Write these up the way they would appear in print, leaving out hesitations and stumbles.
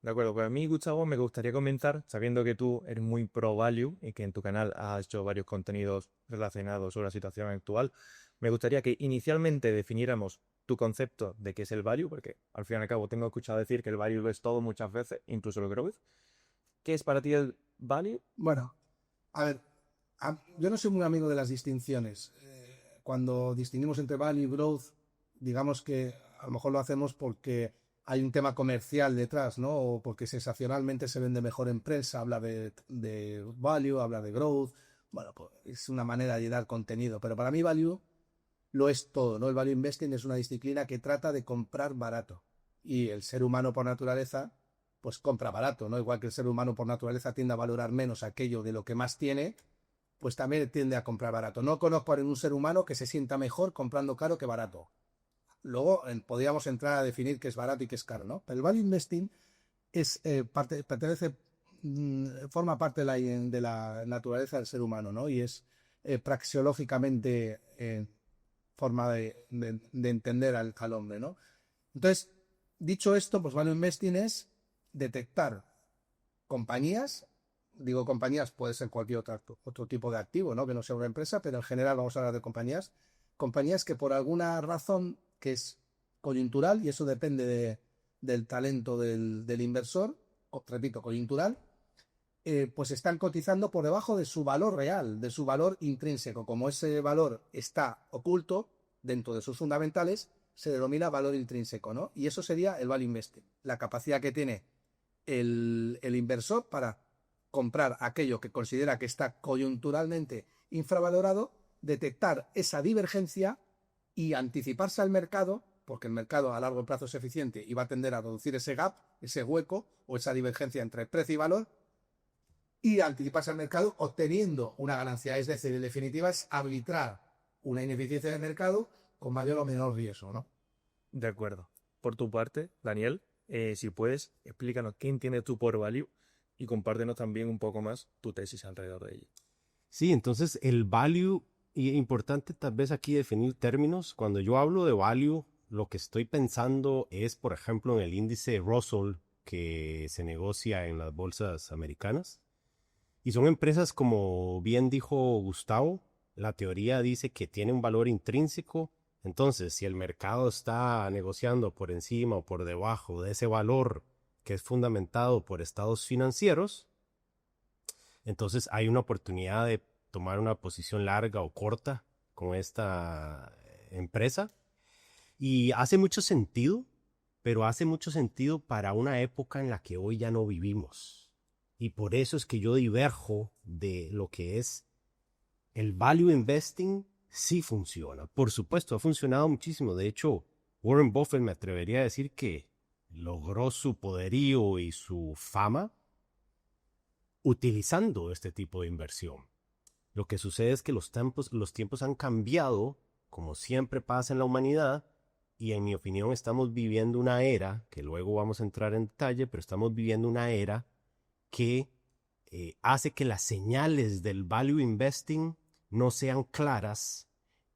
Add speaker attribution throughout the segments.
Speaker 1: De acuerdo, pues a mí, Gustavo, me gustaría comenzar, sabiendo que tú eres muy pro value y que en tu canal has hecho varios contenidos relacionados sobre la situación actual, me gustaría que inicialmente definiéramos tu concepto de qué es el value, porque al fin y al cabo tengo escuchado decir que el value lo es todo muchas veces, incluso el growth. ¿Qué es para ti el value?
Speaker 2: Bueno, a ver, yo no soy muy amigo de las distinciones. Cuando distinguimos entre value y growth, digamos que a lo mejor lo hacemos porque hay un tema comercial detrás, ¿no? O porque sensacionalmente se vende mejor en prensa, habla de value, habla de growth. Bueno, pues es una manera de dar contenido. Pero para mí value lo es todo, ¿no? El value investing es una disciplina que trata de comprar barato. Y el ser humano por naturaleza, pues compra barato, ¿no? Igual que el ser humano por naturaleza tiende a valorar menos aquello de lo que más tiene, pues también tiende a comprar barato. No conozco a ningún ser humano que se sienta mejor comprando caro que barato. Luego podríamos entrar a definir qué es barato y qué es caro, ¿no? Pero el value investing es forma parte de la naturaleza del ser humano, ¿no? Y es praxeológicamente forma de entender al hombre, ¿no? Entonces, dicho esto, pues value investing es detectar compañías, digo compañías, puede ser cualquier otro tipo de activo, ¿no? Que no sea una empresa, pero en general vamos a hablar de compañías que por alguna razón que es coyuntural, y eso depende del talento del inversor, repito, coyuntural, pues están cotizando por debajo de su valor real, de su valor intrínseco. Como ese valor está oculto dentro de sus fundamentales, se denomina valor intrínseco, ¿no? Y eso sería el value investing, la capacidad que tiene el inversor para comprar aquello que considera que está coyunturalmente infravalorado, detectar esa divergencia y anticiparse al mercado, porque el mercado a largo plazo es eficiente y va a tender a reducir ese gap, ese hueco o esa divergencia entre precio y valor, y anticiparse al mercado obteniendo una ganancia. Es decir, en definitiva, es arbitrar una ineficiencia del mercado con mayor o menor riesgo, ¿no?
Speaker 1: De acuerdo. Por tu parte, Daniel, si puedes, explícanos qué entiendes tú por value y compártenos también un poco más tu tesis alrededor de ello.
Speaker 3: Sí, entonces el value, y importante tal vez aquí definir términos. Cuando yo hablo de value, lo que estoy pensando es, por ejemplo, en el índice Russell que se negocia en las bolsas americanas. Y son empresas, como bien dijo Gustavo, la teoría dice que tiene un valor intrínseco. Entonces, si el mercado está negociando por encima o por debajo de ese valor que es fundamentado por estados financieros, entonces hay una oportunidad de tomar una posición larga o corta con esta empresa. Y hace mucho sentido, pero hace mucho sentido para una época en la que hoy ya no vivimos. Y por eso es que yo diverjo de lo que es el value investing. Sí funciona. Por supuesto, ha funcionado muchísimo. De hecho, Warren Buffett me atrevería a decir que logró su poderío y su fama utilizando este tipo de inversión. Lo que sucede es que los tiempos han cambiado, como siempre pasa en la humanidad, y en mi opinión estamos viviendo una era, que luego vamos a entrar en detalle, pero estamos viviendo una era que hace que las señales del value investing no sean claras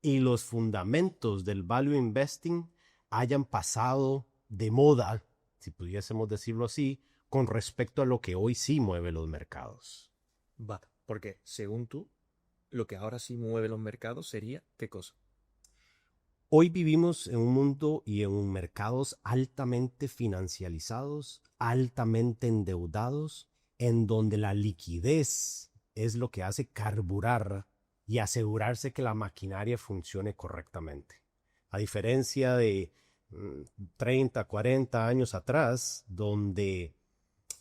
Speaker 3: y los fundamentos del value investing hayan pasado de moda, si pudiésemos decirlo así, con respecto a lo que hoy sí mueve los mercados.
Speaker 1: Va, porque según tú, lo que ahora sí mueve los mercados sería ¿qué cosa?
Speaker 3: Hoy vivimos en un mundo y en mercados altamente financializados, altamente endeudados, en donde la liquidez es lo que hace carburar y asegurarse que la maquinaria funcione correctamente. A diferencia de 30, 40 años atrás, donde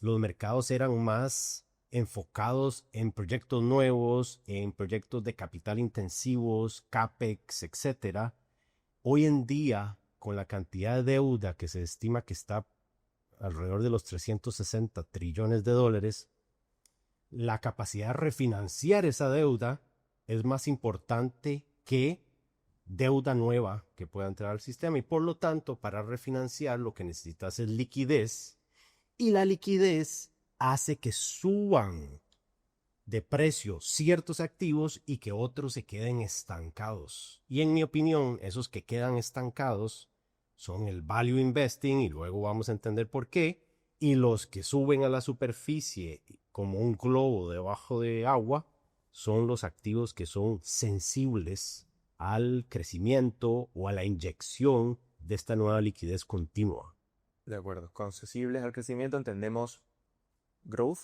Speaker 3: los mercados eran más enfocados en proyectos nuevos, en proyectos de capital intensivos, CAPEX, etcétera. Hoy en día, con la cantidad de deuda que se estima que está alrededor de los 360 trillones de dólares, la capacidad de refinanciar esa deuda es más importante que deuda nueva que pueda entrar al sistema, y por lo tanto, para refinanciar lo que necesitas es liquidez, y la liquidez hace que suban de precio ciertos activos y que otros se queden estancados. Y en mi opinión, esos que quedan estancados son el value investing, y luego vamos a entender por qué, Y los que suben a la superficie como un globo debajo de agua son los activos que son sensibles al crecimiento o a la inyección de esta nueva liquidez continua.
Speaker 1: De acuerdo. Con sensibles al crecimiento entendemos growth,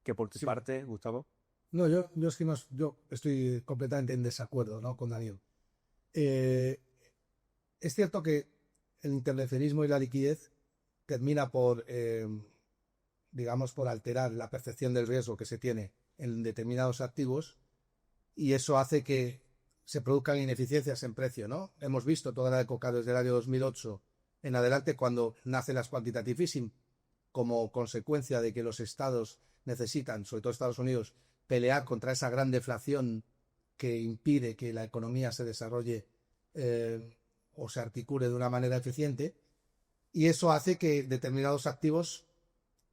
Speaker 1: que por tu
Speaker 2: Sí.
Speaker 1: parte, Gustavo.
Speaker 2: No, yo es que yo estoy completamente en desacuerdo, ¿no?, con Daniel. Es cierto que el intervencionismo y la liquidez termina por, digamos, por alterar la percepción del riesgo que se tiene en determinados activos, y eso hace que se produzcan ineficiencias en precio, ¿no? Hemos visto toda la época desde el año 2008 en adelante, cuando nacen las quantitative easing, como consecuencia de que los estados necesitan, sobre todo Estados Unidos, pelear contra esa gran deflación que impide que la economía se desarrolle o se articule de una manera eficiente, y eso hace que determinados activos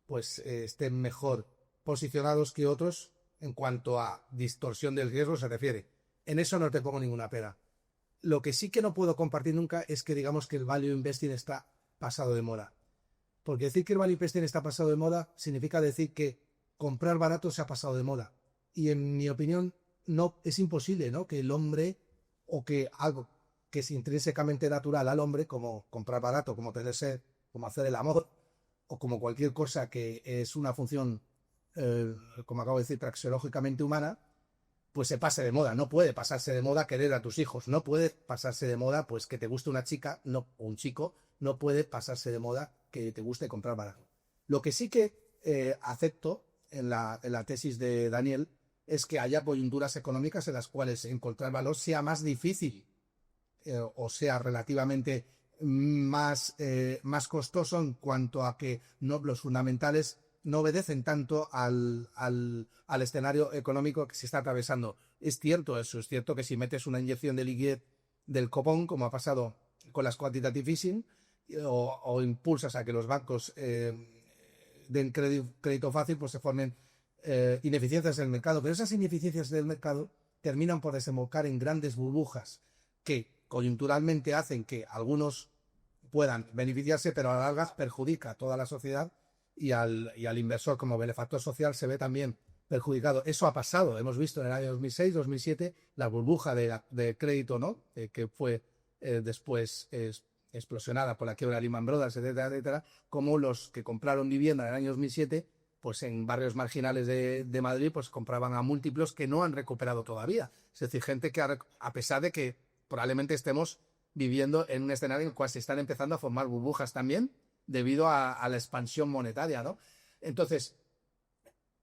Speaker 2: pues estén mejor posicionados que otros en cuanto a distorsión del riesgo se refiere. En eso no te pongo ninguna pega. Lo que sí que no puedo compartir nunca es que digamos que el value investing está pasado de moda. Porque decir que el value investing está pasado de moda significa decir que comprar barato se ha pasado de moda. Y en mi opinión no es imposible, ¿no?, que el hombre, o que algo que es intrínsecamente natural al hombre, como comprar barato, como tener sed, como hacer el amor, o como cualquier cosa que es una función, como acabo de decir, praxeológicamente humana, pues se pase de moda. No puede pasarse de moda querer a tus hijos, no puede pasarse de moda pues que te guste una chica, no, o un chico, no puede pasarse de moda que te guste comprar barato. Lo que sí que acepto en la tesis de Daniel es que haya coyunturas económicas en las cuales encontrar valor sea más difícil, o sea relativamente más costoso, en cuanto a que los fundamentales no obedecen tanto al escenario económico que se está atravesando. Es cierto eso, es cierto que si metes una inyección de liquidez del copón, como ha pasado con las quantitative easing, o impulsas a que los bancos den crédito fácil, pues se formen ineficiencias en el mercado. Pero esas ineficiencias del mercado terminan por desembocar en grandes burbujas que coyunturalmente hacen que algunos puedan beneficiarse, pero a la larga perjudica a toda la sociedad, y al inversor como benefactor social se ve también perjudicado. Eso ha pasado, hemos visto en el año 2006, 2007, la burbuja de crédito, ¿no?, que fue después explosionada por la quiebra de Lehman Brothers, etcétera, etcétera, como los que compraron vivienda en el año 2007, pues en barrios marginales de Madrid, pues compraban a múltiplos que no han recuperado todavía. Es decir, gente que a pesar de que probablemente estemos viviendo en un escenario en el cual se están empezando a formar burbujas también debido a la expansión monetaria, ¿no? Entonces,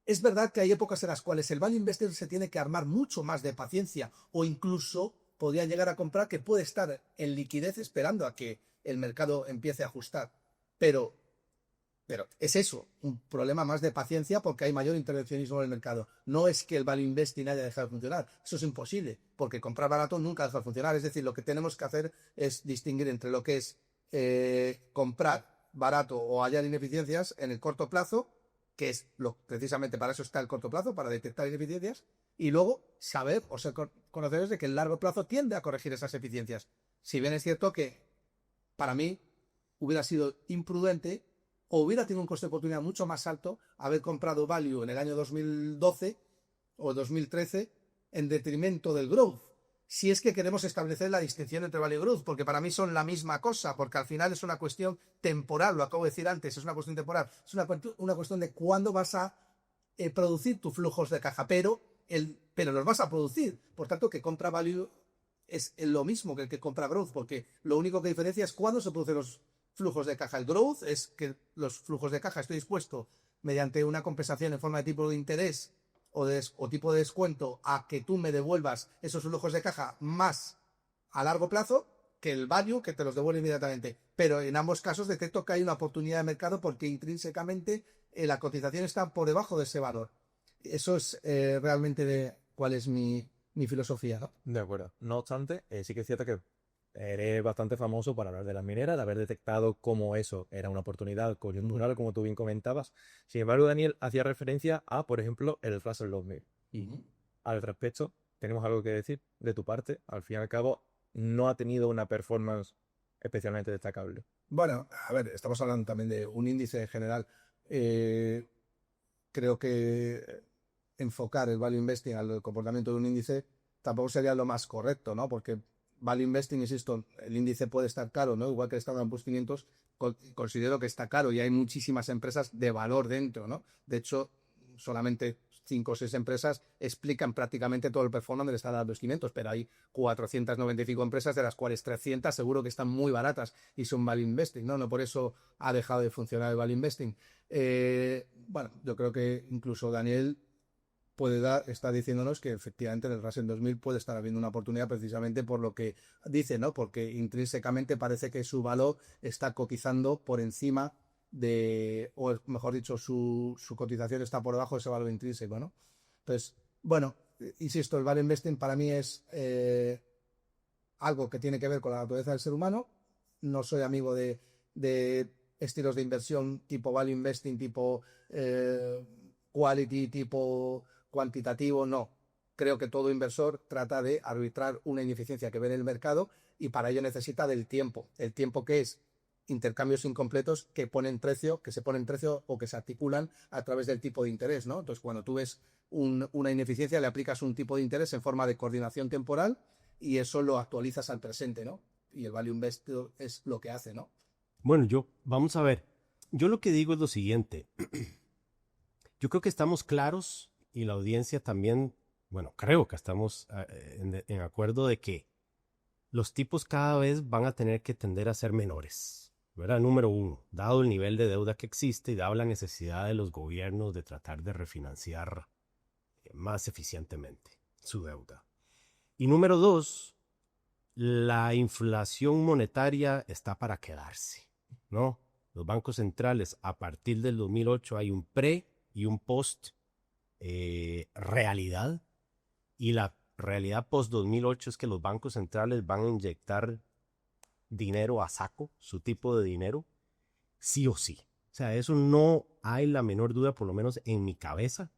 Speaker 2: es verdad que hay épocas en las cuales el value investor se tiene que armar mucho más de paciencia, o incluso podría llegar a comprar que puede estar en liquidez esperando a que el mercado empiece a ajustar. Pero es eso, un problema más de paciencia, porque hay mayor intervencionismo en el mercado. No es que el value investing haya dejado de funcionar, eso es imposible, porque comprar barato nunca deja de funcionar. Es decir, lo que tenemos que hacer es distinguir entre lo que es comprar barato o hallar ineficiencias en el corto plazo, que es precisamente para eso está el corto plazo, para detectar ineficiencias, y luego saber o ser conocedores de que el largo plazo tiende a corregir esas eficiencias. Si bien es cierto que para mí hubiera sido imprudente, o hubiera tenido un coste de oportunidad mucho más alto, haber comprado value en el año 2012 o 2013 en detrimento del growth. Si es que queremos establecer la distinción entre value y growth, porque para mí son la misma cosa, porque al final es una cuestión temporal, lo acabo de decir antes, es una cuestión temporal, es una cuestión de cuándo vas a producir tus flujos de caja, pero los vas a producir. Por tanto, que compra value es lo mismo que el que compra growth, porque lo único que diferencia es cuándo se producen los flujos de caja. El growth es que los flujos de caja estoy dispuesto, mediante una compensación en forma de tipo de interés o tipo de descuento, a que tú me devuelvas esos flujos de caja más a largo plazo que el value, que te los devuelve inmediatamente. Pero en ambos casos detecto que hay una oportunidad de mercado, porque intrínsecamente la cotización está por debajo de ese valor. Eso es realmente cuál es mi filosofía, ¿no?
Speaker 1: De acuerdo. No obstante, sí que es cierto que eres bastante famoso para hablar de las mineras, de haber detectado cómo eso era una oportunidad coyuntural, como tú bien comentabas. Sin embargo, Daniel hacía referencia a, por ejemplo, el Russell 2000. Al respecto, tenemos algo que decir de tu parte. Al fin y al cabo, no ha tenido una performance especialmente destacable.
Speaker 2: Bueno, a ver, estamos hablando también de un índice general. creo que enfocar el value investing al comportamiento de un índice tampoco sería lo más correcto, ¿no? Porque value investing, insisto, el índice puede estar caro, ¿no? Igual que el Standard & Poor's 500, considero que está caro y hay muchísimas empresas de valor dentro, ¿no? De hecho, solamente 5 o 6 empresas explican prácticamente todo el performance del Standard & Poor's 500, pero hay 495 empresas, de las cuales 300 seguro que están muy baratas y son value investing, ¿no? No por eso ha dejado de funcionar el value investing. Bueno, yo creo que incluso Daniel está diciéndonos que efectivamente en el Russell 2000 puede estar habiendo una oportunidad precisamente por lo que dice, ¿no? Porque intrínsecamente parece que su valor está cotizando por encima o mejor dicho, su cotización está por debajo de ese valor intrínseco, ¿no? Entonces, bueno, insisto, el value investing para mí es algo que tiene que ver con la naturaleza del ser humano. No soy amigo de estilos de inversión tipo value investing, tipo quality, tipo cuantitativo, no. Creo que todo inversor trata de arbitrar una ineficiencia que ve en el mercado y para ello necesita del tiempo. El tiempo que es intercambios incompletos que se ponen precio o que se articulan a través del tipo de interés, ¿no? Entonces, cuando tú ves una ineficiencia, le aplicas un tipo de interés en forma de coordinación temporal y eso lo actualizas al presente, ¿no? Y el value investing es lo que hace, ¿no?
Speaker 3: Bueno, vamos a ver. Yo lo que digo es lo siguiente. Yo creo que estamos claros y la audiencia también, bueno, creo que estamos en acuerdo de que los tipos cada vez van a tener que tender a ser menores, ¿verdad? Número uno, dado el nivel de deuda que existe y dado la necesidad de los gobiernos de tratar de refinanciar más eficientemente su deuda. Y número dos, la inflación monetaria está para quedarse, ¿no? Los bancos centrales, a partir del 2008 hay un pre y un post realidad, y la realidad post 2008 es que los bancos centrales van a inyectar dinero a saco, su tipo de dinero, sí o sí. O sea, eso no hay la menor duda, por lo menos en mi cabeza.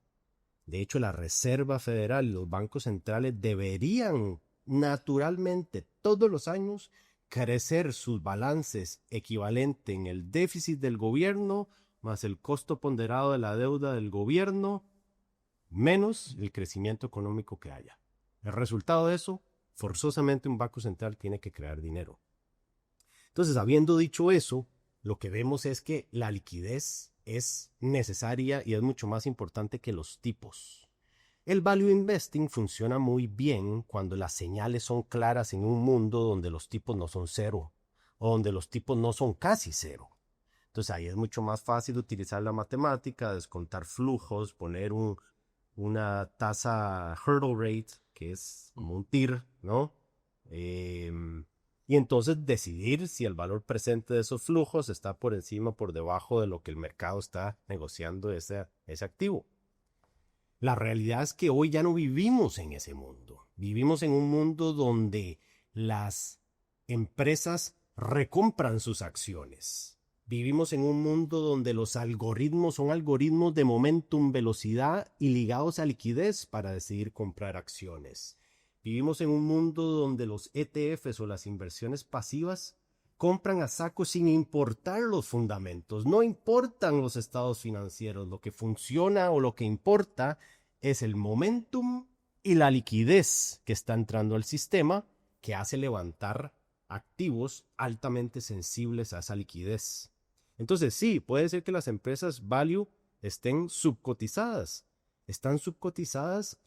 Speaker 3: De hecho, la Reserva Federal y los bancos centrales deberían naturalmente todos los años crecer sus balances equivalente en el déficit del gobierno más el costo ponderado de la deuda del gobierno menos el crecimiento económico que haya. El resultado de eso, forzosamente un banco central tiene que crear dinero. Entonces, habiendo dicho eso, lo que vemos es que la liquidez es necesaria y es mucho más importante que los tipos. El value investing funciona muy bien cuando las señales son claras en un mundo donde los tipos no son cero o donde los tipos no son casi cero. Entonces ahí es mucho más fácil utilizar la matemática, descontar flujos, poner una tasa hurdle rate, que es como un TIR, ¿no? Y entonces decidir si el valor presente de esos flujos está por encima o por debajo de lo que el mercado está negociando ese activo. La realidad es que hoy ya no vivimos en ese mundo. Vivimos en un mundo donde las empresas recompran sus acciones. Vivimos en un mundo donde los algoritmos son algoritmos de momentum, velocidad y ligados a liquidez para decidir comprar acciones. Vivimos en un mundo donde los ETFs o las inversiones pasivas compran a saco sin importar los fundamentos. No importan los estados financieros. Lo que funciona o lo que importa es el momentum y la liquidez que está entrando al sistema, que hace levantar activos altamente sensibles a esa liquidez. Entonces sí, puede ser que las empresas value estén subcotizadas. Están subcotizadas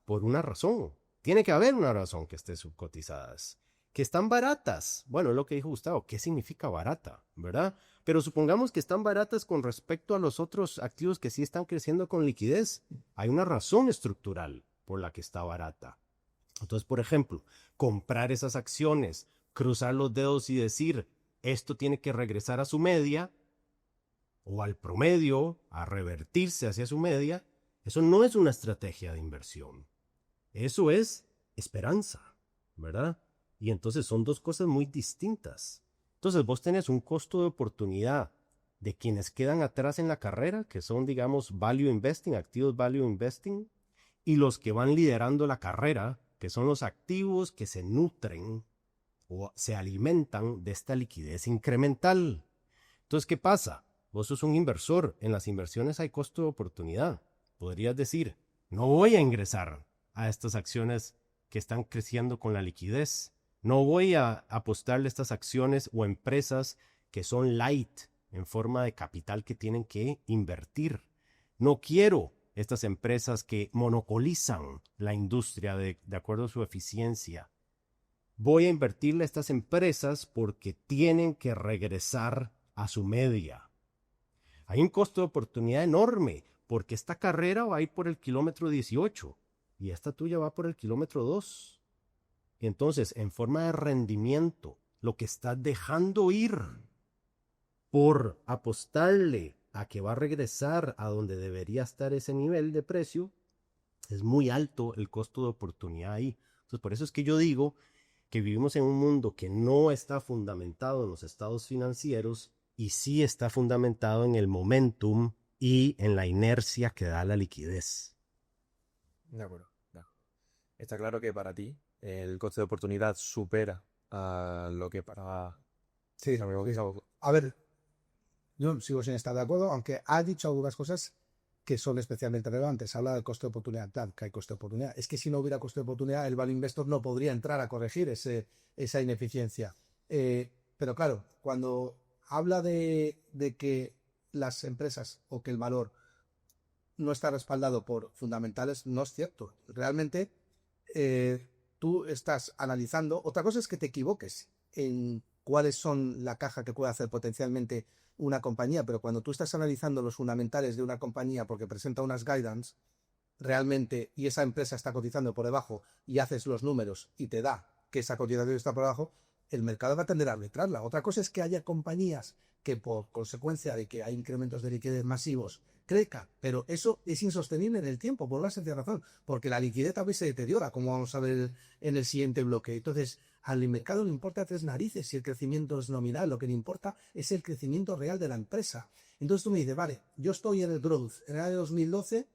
Speaker 3: por una razón. Tiene que haber una razón que estén subcotizadas. Que están baratas. Bueno, es lo que dijo Gustavo. ¿Qué significa barata? ¿Verdad? Pero supongamos que están baratas con respecto a los otros activos que sí están creciendo con liquidez. Hay una razón estructural por la que está barata. Entonces, por ejemplo, comprar esas acciones, cruzar los dedos y decir, esto tiene que regresar a su media o al promedio, a revertirse hacia su media, eso no es una estrategia de inversión. Eso es esperanza, ¿verdad? Y entonces son dos cosas muy distintas. Entonces vos tenés un costo de oportunidad de quienes quedan atrás en la carrera, que son, digamos, value investing, activos value investing, y los que van liderando la carrera, que son los activos que se nutren o se alimentan de esta liquidez incremental. Entonces, ¿qué pasa? Vos sos un inversor. En las inversiones hay costo de oportunidad. Podrías decir, no voy a ingresar a estas acciones que están creciendo con la liquidez. No voy a apostarle a estas acciones o empresas que son light en forma de capital que tienen que invertir. No quiero estas empresas que monopolizan la industria de acuerdo a su eficiencia. Voy a invertirle a estas empresas porque tienen que regresar a su media. Hay un costo de oportunidad enorme porque esta carrera va a ir por el kilómetro 18 y esta tuya va por el kilómetro 2. Y entonces, en forma de rendimiento, lo que estás dejando ir por apostarle a que va a regresar a donde debería estar ese nivel de precio, es muy alto el costo de oportunidad ahí. Entonces, por eso es que yo digo que vivimos en un mundo que no está fundamentado en los estados financieros y sí está fundamentado en el momentum y en la inercia que da la liquidez.
Speaker 1: De acuerdo. Está claro que para ti el coste de oportunidad supera a lo que para
Speaker 2: Sí,
Speaker 1: el amigo Gustavo.
Speaker 2: a ver, yo sigo sin estar de acuerdo, aunque ha dicho algunas cosas que son especialmente relevantes. Habla del coste de oportunidad, tal, que hay coste de oportunidad. Es que si no hubiera coste de oportunidad, el value investor no podría entrar a corregir esa ineficiencia. Pero claro, cuando habla de que las empresas o que el valor no está respaldado por fundamentales, no es cierto. Realmente tú estás analizando. Otra cosa es que te equivoques en cuáles son la caja que puede hacer potencialmente una compañía, pero cuando tú estás analizando los fundamentales de una compañía porque presenta unas guidance realmente y esa empresa está cotizando por debajo y haces los números y te da que esa cotización está por debajo, el mercado va a tender a arbitrarla. Otra cosa es que haya compañías que por consecuencia de que hay incrementos de liquidez masivos crezca, pero eso es insostenible en el tiempo por una sencilla razón, porque la liquidez también se deteriora, como vamos a ver en el siguiente bloque. Entonces, al mercado le importa tres narices si el crecimiento es nominal, lo que le importa es el crecimiento real de la empresa. Entonces tú me dices, vale, yo estoy en el growth, en el año 2012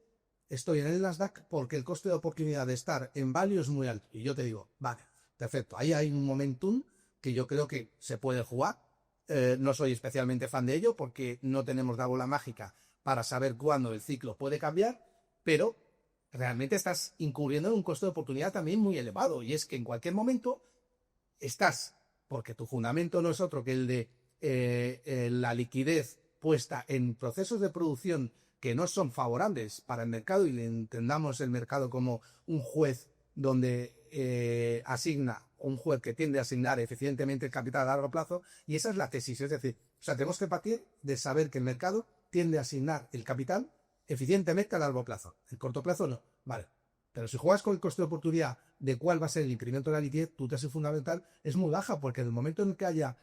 Speaker 2: estoy en el Nasdaq porque el coste de oportunidad de estar en value es muy alto. Y yo te digo, vale, perfecto, ahí hay un momentum que yo creo que se puede jugar. No soy especialmente fan de ello porque no tenemos la bola mágica para saber cuándo el ciclo puede cambiar, pero realmente estás incurriendo en un costo de oportunidad también muy elevado. Y es que en cualquier momento estás, porque tu fundamento no es otro que el de la liquidez puesta en procesos de producción que no son favorables para el mercado, y le entendamos el mercado como un juez donde asigna, un juez que tiende a asignar eficientemente el capital a largo plazo, y esa es la tesis. Es decir, tenemos que partir de saber que el mercado tiende a asignar el capital eficientemente a largo plazo. El corto plazo no. Vale. Pero si juegas con el coste de oportunidad de cuál va a ser el incremento de la liquidez, tu tesis fundamental es muy baja, porque en el momento en que haya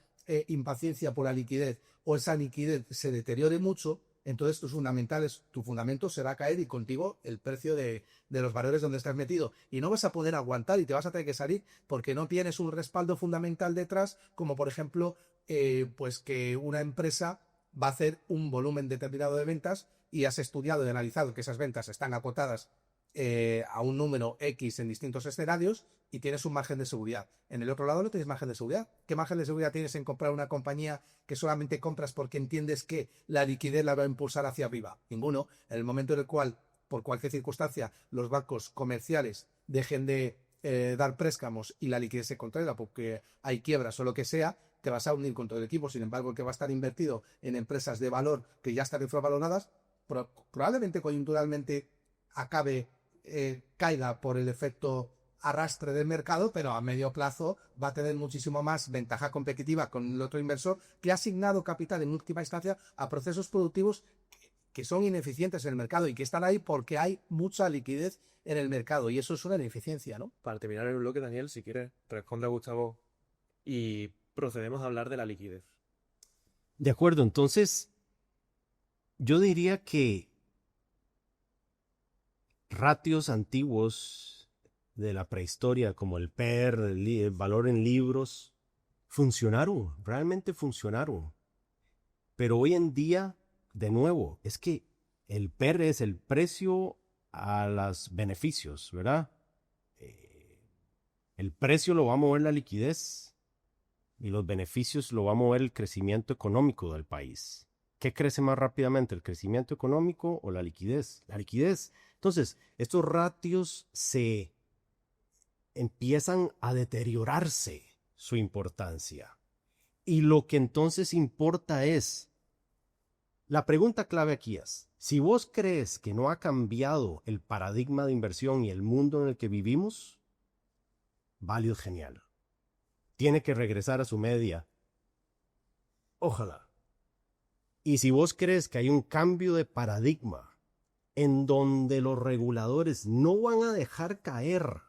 Speaker 2: impaciencia por la liquidez o esa liquidez se deteriore mucho, entonces tus fundamentales, tu fundamento se va a caer y contigo el precio de los valores donde estás metido. Y no vas a poder aguantar y te vas a tener que salir porque no tienes un respaldo fundamental detrás, como por ejemplo, pues que una empresa va a hacer un volumen determinado de ventas y has estudiado y analizado que esas ventas están acotadas a un número X en distintos escenarios y tienes un margen de seguridad. En el otro lado no tienes margen de seguridad. ¿Qué margen de seguridad tienes en comprar una compañía que solamente compras porque entiendes que la liquidez la va a impulsar hacia arriba? Ninguno. En el momento en el cual, por cualquier circunstancia, los bancos comerciales dejen de dar préstamos y la liquidez se contraiga porque hay quiebras o lo que sea, te vas a unir con todo el equipo. Sin embargo, el que va a estar invertido en empresas de valor que ya están infravaloradas, probablemente coyunturalmente caiga por el efecto arrastre del mercado, pero a medio plazo va a tener muchísimo más ventaja competitiva con el otro inversor que ha asignado capital en última instancia a procesos productivos que son ineficientes en el mercado y que están ahí porque hay mucha liquidez en el mercado, y eso es una ineficiencia, ¿no?
Speaker 1: Para terminar el bloque, Daniel, si quieres, responde a Gustavo y procedemos a hablar de la liquidez.
Speaker 3: De acuerdo, entonces yo diría que ratios antiguos de la prehistoria como el PER, el valor en libros, funcionaron, realmente funcionaron. Pero hoy en día, de nuevo, es que el PER es el precio a los beneficios, ¿verdad? El precio lo va a mover la liquidez y los beneficios lo va a mover el crecimiento económico del país. ¿Qué crece más rápidamente, el crecimiento económico o la liquidez? La liquidez. Entonces, estos ratios se empiezan a deteriorarse su importancia. Y lo que entonces importa es, la pregunta clave aquí es, si vos crees que no ha cambiado el paradigma de inversión y el mundo en el que vivimos, value es genial. Tiene que regresar a su media. Ojalá. Y si vos crees que hay un cambio de paradigma en donde los reguladores no van a dejar caer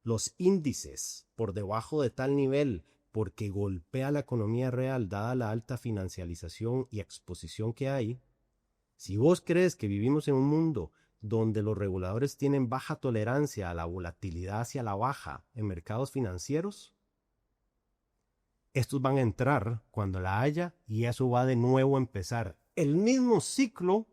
Speaker 3: los índices por debajo de tal nivel porque golpea la economía real dada la alta financialización y exposición que hay, si vos crees que vivimos en un mundo donde los reguladores tienen baja tolerancia a la volatilidad hacia la baja en mercados financieros, estos van a entrar cuando la haya y eso va de nuevo a empezar el mismo ciclo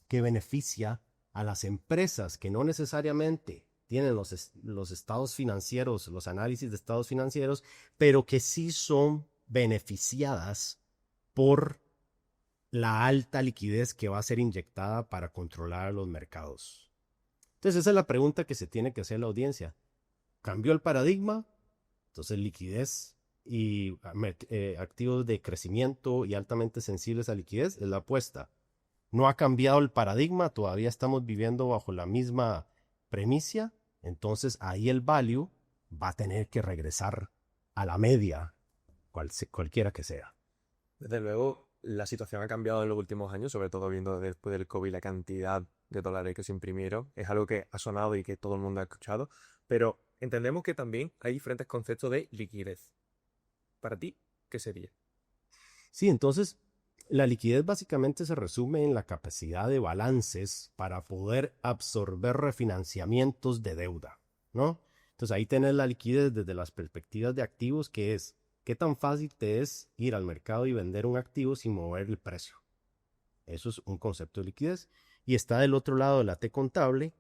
Speaker 3: que beneficia a las empresas que no necesariamente tienen los estados financieros, los análisis de estados financieros, pero que sí son beneficiadas por la alta liquidez que va a ser inyectada para controlar los mercados. Entonces esa es la pregunta que se tiene que hacer la audiencia. ¿Cambió el paradigma? Entonces liquidez y activos de crecimiento y altamente sensibles a liquidez es la apuesta. No ha cambiado el paradigma, todavía estamos viviendo bajo la misma premisa, entonces ahí el value va a tener que regresar a la media, cualquiera que sea.
Speaker 1: Desde luego, la situación ha cambiado en los últimos años, sobre todo viendo después del COVID la cantidad de dólares que se imprimieron. Es algo que ha sonado y que todo el mundo ha escuchado, pero entendemos que también hay diferentes conceptos de liquidez. Para ti, ¿qué sería?
Speaker 3: Sí, entonces la liquidez básicamente se resume en la capacidad de balances para poder absorber refinanciamientos de deuda, ¿no? Entonces ahí tenés la liquidez desde las perspectivas de activos, que es qué tan fácil te es ir al mercado y vender un activo sin mover el precio. Eso es un concepto de liquidez. Y está del otro lado de la T contable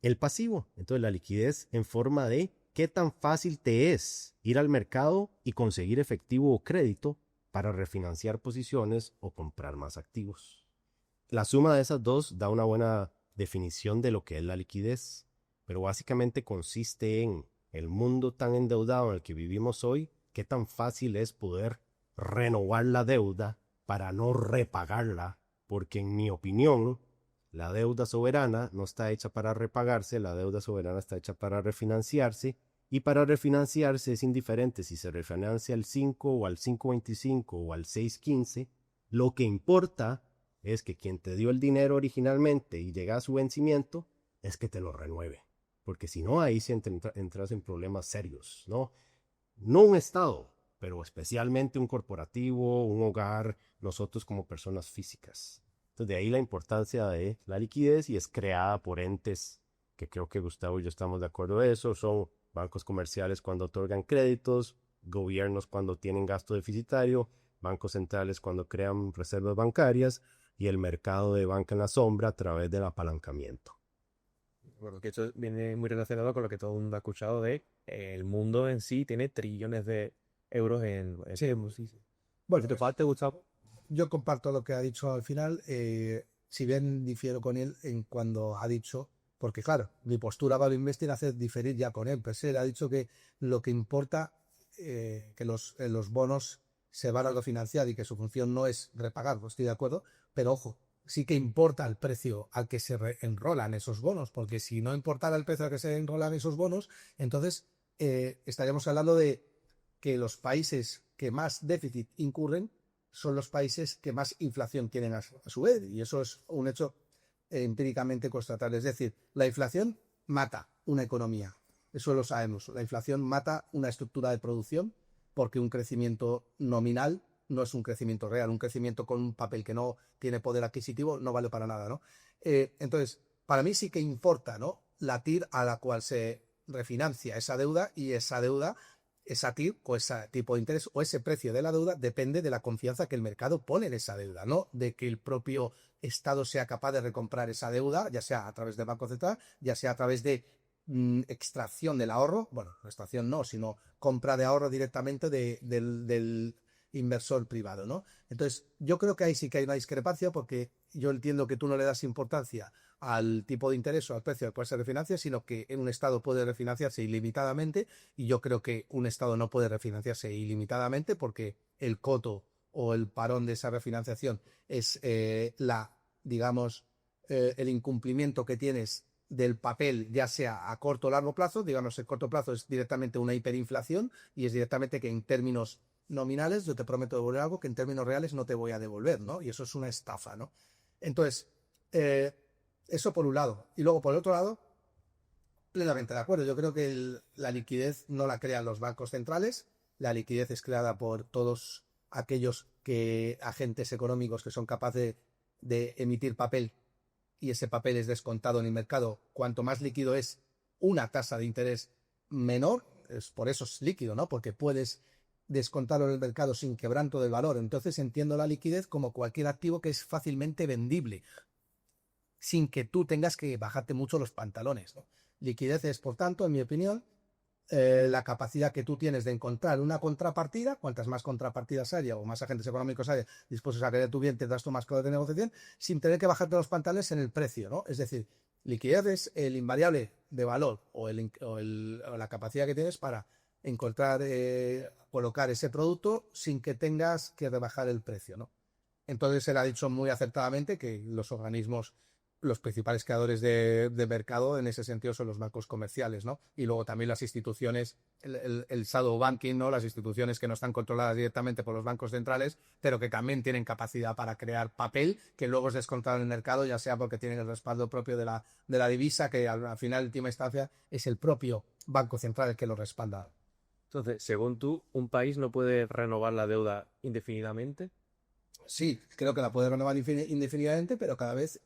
Speaker 3: el pasivo. Entonces la liquidez en forma de qué tan fácil te es ir al mercado y conseguir efectivo o crédito para refinanciar posiciones o comprar más activos. La suma de esas dos da una buena definición de lo que es la liquidez, pero básicamente consiste en el mundo tan endeudado en el que vivimos hoy, qué tan fácil es poder renovar la deuda para no repagarla, porque en mi opinión, la deuda soberana no está hecha para repagarse, la deuda soberana está hecha para refinanciarse, y para refinanciarse es indiferente si se refinancia al 5 o al 5.25 o al 6.15, lo que importa es que quien te dio el dinero originalmente y llega a su vencimiento, es que te lo renueve. Porque si no, ahí sí entras en problemas serios, ¿no? No un Estado, pero especialmente un corporativo, un hogar, nosotros como personas físicas. Entonces de ahí la importancia de la liquidez y es creada por entes que creo que Gustavo y yo estamos de acuerdo en eso, son bancos comerciales cuando otorgan créditos, gobiernos cuando tienen gasto deficitario, bancos centrales cuando crean reservas bancarias y el mercado de banca en la sombra a través del apalancamiento.
Speaker 1: Bueno, que esto viene muy relacionado con lo que todo el mundo ha escuchado de el mundo en sí tiene trillones de euros en
Speaker 2: Sí,
Speaker 1: sí.
Speaker 2: bueno,
Speaker 1: ¿Qué te falta, Gustavo?
Speaker 2: yo comparto lo que ha dicho al final, si bien difiero con él en cuando ha dicho, porque claro, mi postura Value Investing hace diferir ya con él, pero él ha dicho que lo que importa, que los bonos se van a autofinanciar y que su función no es repagar, pues estoy de acuerdo, pero ojo, sí que importa el precio al que se enrolan esos bonos, porque si no importara el precio al que se enrolan esos bonos, entonces estaríamos hablando de que los países que más déficit incurren son los países que más inflación tienen a su vez, y eso es un hecho empíricamente constatable. Es decir, la inflación mata una economía, eso lo sabemos. La inflación mata una estructura de producción porque un crecimiento nominal no es un crecimiento real. Un crecimiento con un papel que no tiene poder adquisitivo no vale para nada, ¿no? Entonces, para mí sí que importa, ¿no?, la TIR a la cual se refinancia esa deuda, y esa deuda, esa TIR o ese tipo de interés o ese precio de la deuda depende de la confianza que el mercado pone en esa deuda, no de que el propio Estado sea capaz de recomprar esa deuda, ya sea a través del Banco Central, ya sea a través de extracción del ahorro, bueno, extracción no, sino compra de ahorro directamente del inversor privado, ¿no? Entonces, yo creo que ahí sí que hay una discrepancia porque yo entiendo que tú no le das importancia al tipo de interés o al precio al cual se refinancia, sino que en un Estado puede refinanciarse ilimitadamente y yo creo que un Estado no puede refinanciarse ilimitadamente porque el coto o el parón de esa refinanciación es digamos, el incumplimiento que tienes del papel, ya sea a corto o largo plazo. Digamos, el corto plazo es directamente una hiperinflación y es directamente que en términos nominales yo te prometo devolver algo que en términos reales no te voy a devolver, ¿no? Y eso es una estafa, ¿no? Entonces, eso por un lado. Y luego, por el otro lado, plenamente de acuerdo. Yo creo que la liquidez no la crean los bancos centrales, la liquidez es creada por todos aquellos agentes económicos que son capaces de emitir papel y ese papel es descontado en el mercado. Cuanto más líquido es una tasa de interés menor, por eso es líquido, ¿no? Porque puedes descontarlo en el mercado sin quebranto del valor. Entonces entiendo la liquidez como cualquier activo que es fácilmente vendible, sin que tú tengas que bajarte mucho los pantalones, ¿no? Liquidez es, por tanto, en mi opinión, la capacidad que tú tienes de encontrar una contrapartida. Cuantas más contrapartidas haya o más agentes económicos haya dispuestos a querer tu bien, tendrás tú más poder de negociación sin tener que bajarte los pantalones en el precio, ¿no? Es decir, liquidez es el invariable de valor o la capacidad que tienes para encontrar, colocar ese producto sin que tengas que rebajar el precio, ¿no? Entonces él ha dicho muy acertadamente que los organismos, los principales creadores de mercado en ese sentido son los bancos comerciales, ¿no? Y luego también las instituciones, el shadow banking, ¿no? Las instituciones que no están controladas directamente por los bancos centrales, pero que también tienen capacidad para crear papel que luego es descontado en el mercado, ya sea porque tienen el respaldo propio de la divisa, que al final, en última instancia, es el propio Banco Central el que lo respalda.
Speaker 1: Entonces, según tú, ¿un país no puede renovar la deuda indefinidamente?
Speaker 2: Sí, creo que la puede renovar indefinidamente, pero cada vez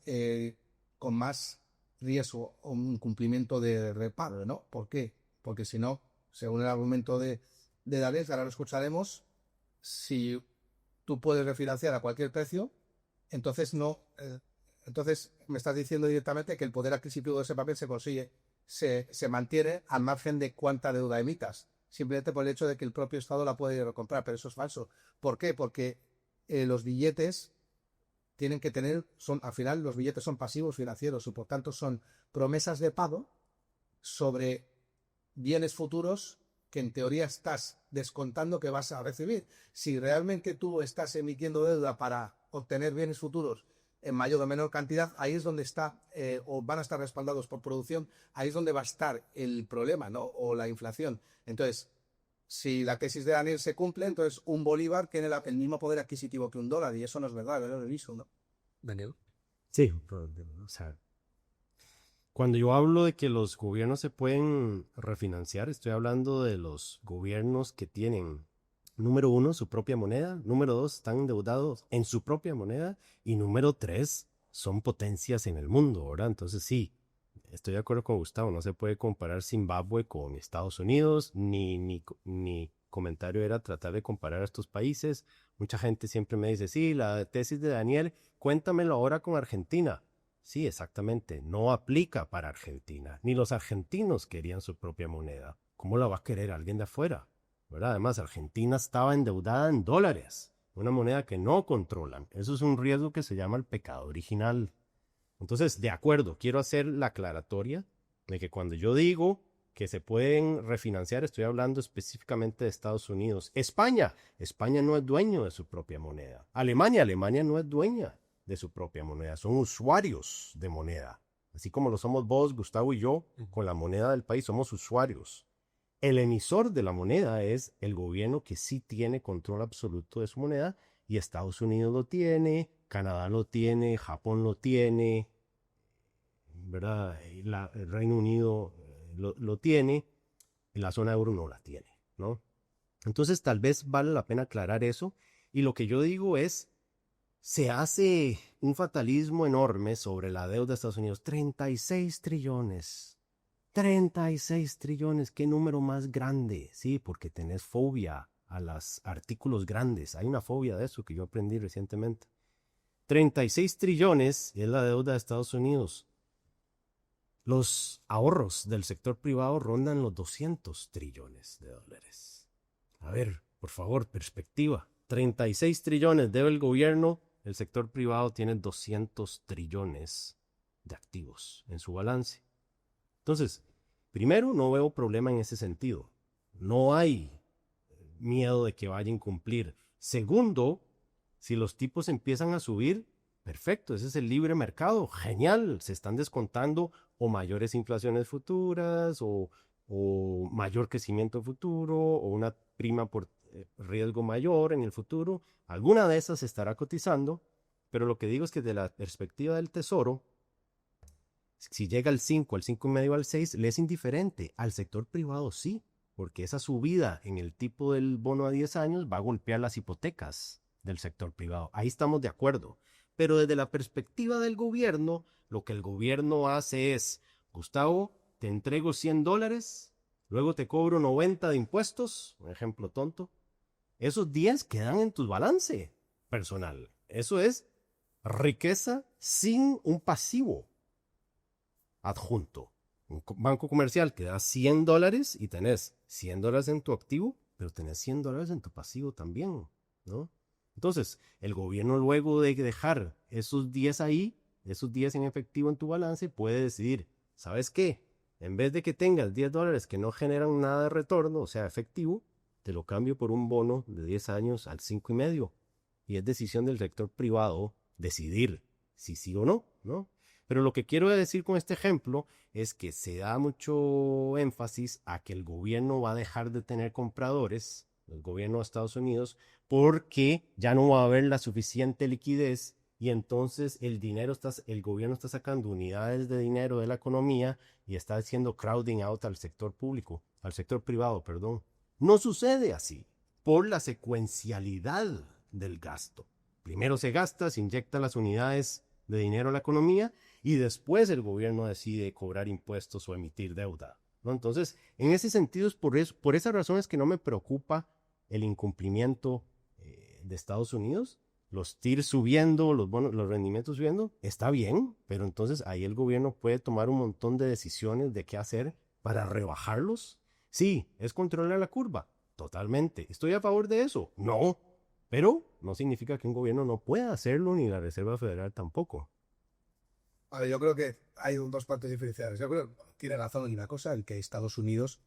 Speaker 2: con más riesgo o un cumplimiento de repago, ¿no? ¿Por qué? Porque si no, según el argumento de Daniel, que ahora lo escucharemos, si tú puedes refinanciar a cualquier precio, entonces no, entonces me estás diciendo directamente que el poder adquisitivo de ese papel se mantiene al margen de cuánta deuda emitas, simplemente por el hecho de que el propio Estado la puede recomprar, pero eso es falso. ¿Por qué? Porque los billetes tienen que tener, al final los billetes son pasivos financieros y por tanto son promesas de pago sobre bienes futuros que en teoría estás descontando que vas a recibir. Si realmente tú estás emitiendo deuda para obtener bienes futuros en mayor o menor cantidad, ahí es donde está, o van a estar respaldados por producción, ahí es donde va a estar el problema, ¿no? O la inflación. Entonces, si la tesis de Daniel se cumple, entonces un bolívar tiene el mismo poder adquisitivo que un dólar, y eso no es verdad, yo lo he visto, ¿no?
Speaker 1: Daniel.
Speaker 3: Sí, o sea, cuando yo hablo de que los gobiernos se pueden refinanciar, estoy hablando de los gobiernos que tienen, número uno, su propia moneda, número dos, están endeudados en su propia moneda, y número tres, son potencias en el mundo, ¿verdad? Entonces sí, estoy de acuerdo con Gustavo, no se puede comparar Zimbabue con Estados Unidos, ni comentario era tratar de comparar a estos países. Mucha gente siempre me dice, sí, la tesis de Daniel, cuéntamelo ahora con Argentina. Sí, exactamente, no aplica para Argentina, ni los argentinos querían su propia moneda. ¿Cómo la va a querer alguien de afuera? ¿Verdad? Además, Argentina estaba endeudada en dólares, una moneda que no controlan. Eso es un riesgo que se llama el pecado original. Entonces, de acuerdo, quiero hacer la aclaratoria de que cuando yo digo que se pueden refinanciar, estoy hablando específicamente de Estados Unidos. España no es dueño de su propia moneda. Alemania no es dueña de su propia moneda, son usuarios de moneda. Así como lo somos vos, Gustavo y yo, con la moneda del país, somos usuarios. El emisor de la moneda es el gobierno que sí tiene control absoluto de su moneda, y Estados Unidos lo tiene, Canadá lo tiene, Japón lo tiene, ¿verdad? El Reino Unido lo tiene, la zona euro no la tiene, ¿no? Entonces tal vez vale la pena aclarar eso, y lo que yo digo es, se hace un fatalismo enorme sobre la deuda de Estados Unidos. 36 trillones. 36 trillones, qué número más grande. Sí, porque tenés fobia a los artículos grandes. Hay una fobia de eso que yo aprendí recientemente. 36 trillones es la deuda de Estados Unidos. Los ahorros del sector privado rondan los 200 trillones de dólares. A ver, por favor, perspectiva. 36 trillones debe el gobierno, el sector privado tiene 200 trillones de activos en su balance. Entonces, primero, no veo problema en ese sentido. No hay miedo de que vaya a incumplir. Segundo, si los tipos empiezan a subir, perfecto, ese es el libre mercado, genial, se están descontando o mayores inflaciones futuras o mayor crecimiento futuro o una prima por riesgo mayor en el futuro. Alguna de esas se estará cotizando, pero lo que digo es que de la perspectiva del tesoro, si llega al 5, al 5,5, al 6, le es indiferente. Al sector privado sí, porque esa subida en el tipo del bono a 10 años va a golpear las hipotecas del sector privado. Ahí estamos de acuerdo. Pero desde la perspectiva del gobierno, lo que el gobierno hace es, Gustavo, te entrego $100, luego te cobro 90 de impuestos, un ejemplo tonto. Esos 10 quedan en tu balance personal. Eso es riqueza sin un pasivo adjunto. Un banco comercial que da $100 y tenés $100 en tu activo, pero tenés $100 en tu pasivo también, ¿no? Entonces, el gobierno luego de dejar esos 10 ahí, esos 10 en efectivo en tu balance, puede decidir, ¿sabes qué? En vez de que tengas $10 que no generan nada de retorno, o sea, efectivo, te lo cambio por un bono de 10 años al 5,5. Y es decisión del sector privado decidir si sí o no, ¿no? Pero lo que quiero decir con este ejemplo es que se da mucho énfasis a que el gobierno va a dejar de tener compradores, el gobierno de Estados Unidos, porque ya no va a haber la suficiente liquidez y entonces el gobierno está sacando unidades de dinero de la economía y está haciendo crowding out al sector público, al sector privado, perdón. No sucede así, por la secuencialidad del gasto. Primero se gasta, se inyectan las unidades de dinero a la economía y después el gobierno decide cobrar impuestos o emitir deuda, ¿no? Entonces, en ese sentido, por esa razón es que no me preocupa el incumplimiento de Estados Unidos. Los TIR subiendo, los rendimientos subiendo, está bien, pero entonces ahí el gobierno puede tomar un montón de decisiones de qué hacer para rebajarlos. Sí, es controlar la curva, totalmente. ¿Estoy a favor de eso? No, pero no significa que un gobierno no pueda hacerlo ni la Reserva Federal tampoco.
Speaker 2: A ver, yo creo que hay dos partes diferenciadas. Yo creo que tiene razón en una cosa, el que Estados Unidos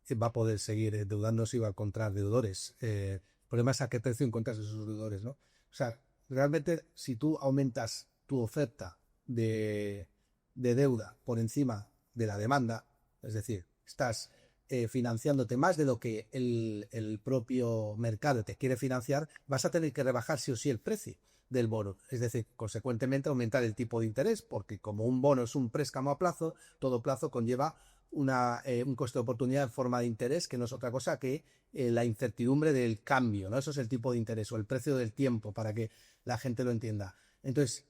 Speaker 2: va a poder seguir endeudándose y va a encontrar deudores. El problema es a qué precio encuentras esos deudores, ¿no? O sea, realmente si tú aumentas tu oferta de deuda por encima de la demanda, es decir, estás financiándote más de lo que el propio mercado te quiere financiar, vas a tener que rebajar sí o sí el precio del bono, es decir, consecuentemente aumentar el tipo de interés, porque como un bono es un préstamo a plazo, todo plazo conlleva un coste de oportunidad en forma de interés, que no es otra cosa que la incertidumbre del cambio, ¿no? Eso es el tipo de interés o el precio del tiempo, para que la gente lo entienda. Entonces,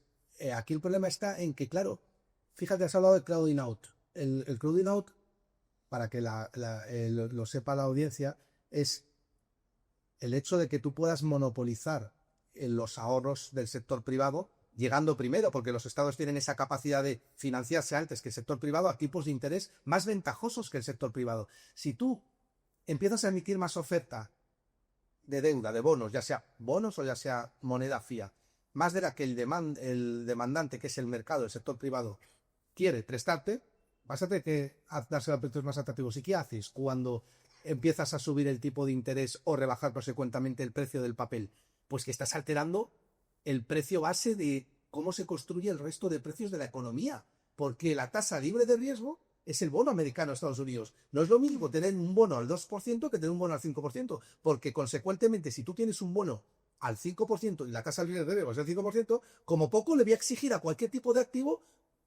Speaker 2: aquí el problema está en que, claro, fíjate, has hablado de crowding out. El crowding out, para que lo sepa la audiencia, es el hecho de que tú puedas monopolizar los ahorros del sector privado, llegando primero, porque los estados tienen esa capacidad de financiarse antes que el sector privado a tipos de interés más ventajosos que el sector privado. Si tú empiezas a emitir más oferta de deuda, de bonos, ya sea bonos o ya sea moneda fiat, más de la que el demandante, que es el mercado, el sector privado, quiere prestarte, vas a tener que darse a precios más atractivos. ¿Y qué haces cuando empiezas a subir el tipo de interés o rebajar consecuentemente el precio del papel? Pues que estás alterando el precio base de cómo se construye el resto de precios de la economía. Porque la tasa libre de riesgo es el bono americano de Estados Unidos. No es lo mismo tener un bono al 2% que tener un bono al 5%. Porque consecuentemente, si tú tienes un bono al 5% y la tasa libre de riesgo es el 5%, como poco le voy a exigir a cualquier tipo de activo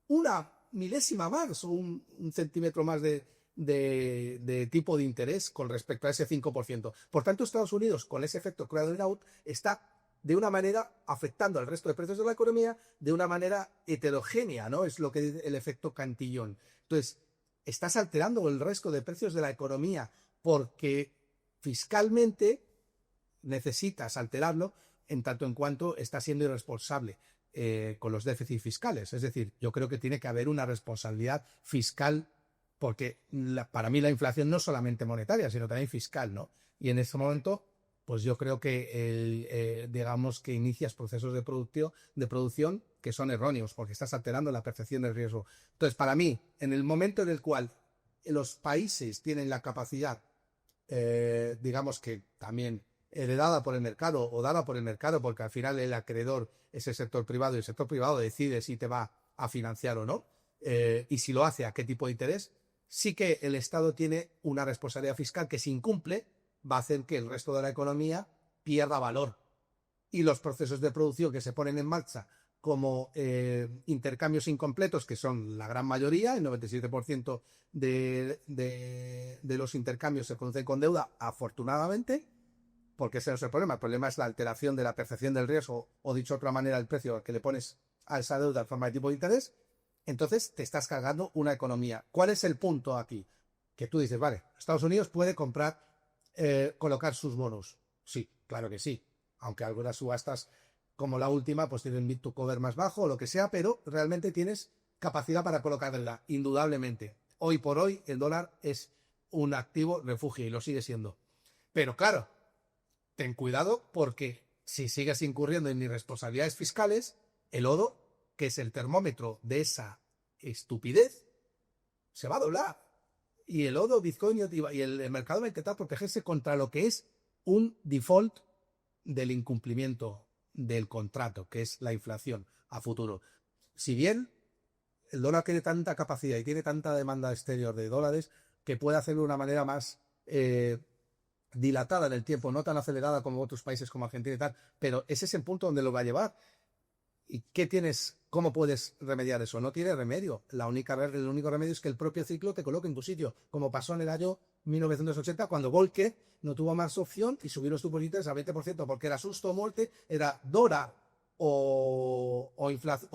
Speaker 2: una milésima más o un centímetro más de tipo de interés con respecto a ese 5%. Por tanto, Estados Unidos, con ese efecto crowding out, está de una manera afectando al resto de precios de la economía de una manera heterogénea, ¿no? Es lo que es el efecto Cantillon. Entonces, estás alterando el resto de precios de la economía porque fiscalmente necesitas alterarlo en tanto en cuanto está siendo irresponsable con los déficits fiscales. Es decir, yo creo que tiene que haber una responsabilidad fiscal, porque para mí la inflación no es solamente monetaria, sino también fiscal, ¿no? Y en este momento, pues yo creo que digamos que inicias procesos de producción que son erróneos, porque estás alterando la percepción del riesgo. Entonces, para mí, en el momento en el cual los países tienen la capacidad, digamos que también heredada por el mercado o dada por el mercado, porque al final el acreedor es el sector privado y el sector privado decide si te va a financiar o no, y si lo hace, a qué tipo de interés, sí que el Estado tiene una responsabilidad fiscal que si incumple va a hacer que el resto de la economía pierda valor. Y los procesos de producción que se ponen en marcha como intercambios incompletos, que son la gran mayoría, el 97% de los intercambios se producen con deuda, afortunadamente, porque ese no es el problema. El problema es la alteración de la percepción del riesgo, o dicho de otra manera, el precio que le pones a esa deuda en forma de tipo de interés. Entonces te estás cargando una economía. ¿Cuál es el punto aquí? Que tú dices, vale, Estados Unidos puede comprar, colocar sus bonos. Sí, claro que sí. Aunque algunas subastas, como la última, pues tienen bid to cover más bajo o lo que sea, pero realmente tienes capacidad para colocarla, indudablemente. Hoy por hoy el dólar es un activo refugio y lo sigue siendo. Pero claro, ten cuidado porque si sigues incurriendo en irresponsabilidades fiscales, el oro, que es el termómetro de esa estupidez, se va a doblar. Y el oro, Bitcoin y el mercado va a intentar protegerse contra lo que es un default del incumplimiento del contrato, que es la inflación a futuro. Si bien el dólar tiene tanta capacidad y tiene tanta demanda exterior de dólares que puede hacerlo de una manera más dilatada en el tiempo, no tan acelerada como otros países como Argentina y tal, pero ese es el punto donde lo va a llevar. ¿Y qué tienes? ¿Cómo puedes remediar eso? No tiene remedio. El único remedio es que el propio ciclo te coloque en tu sitio, como pasó en el año 1980 cuando Volcker no tuvo más opción y subieron sus políticas al 20%, porque era susto o muerte, era dólar o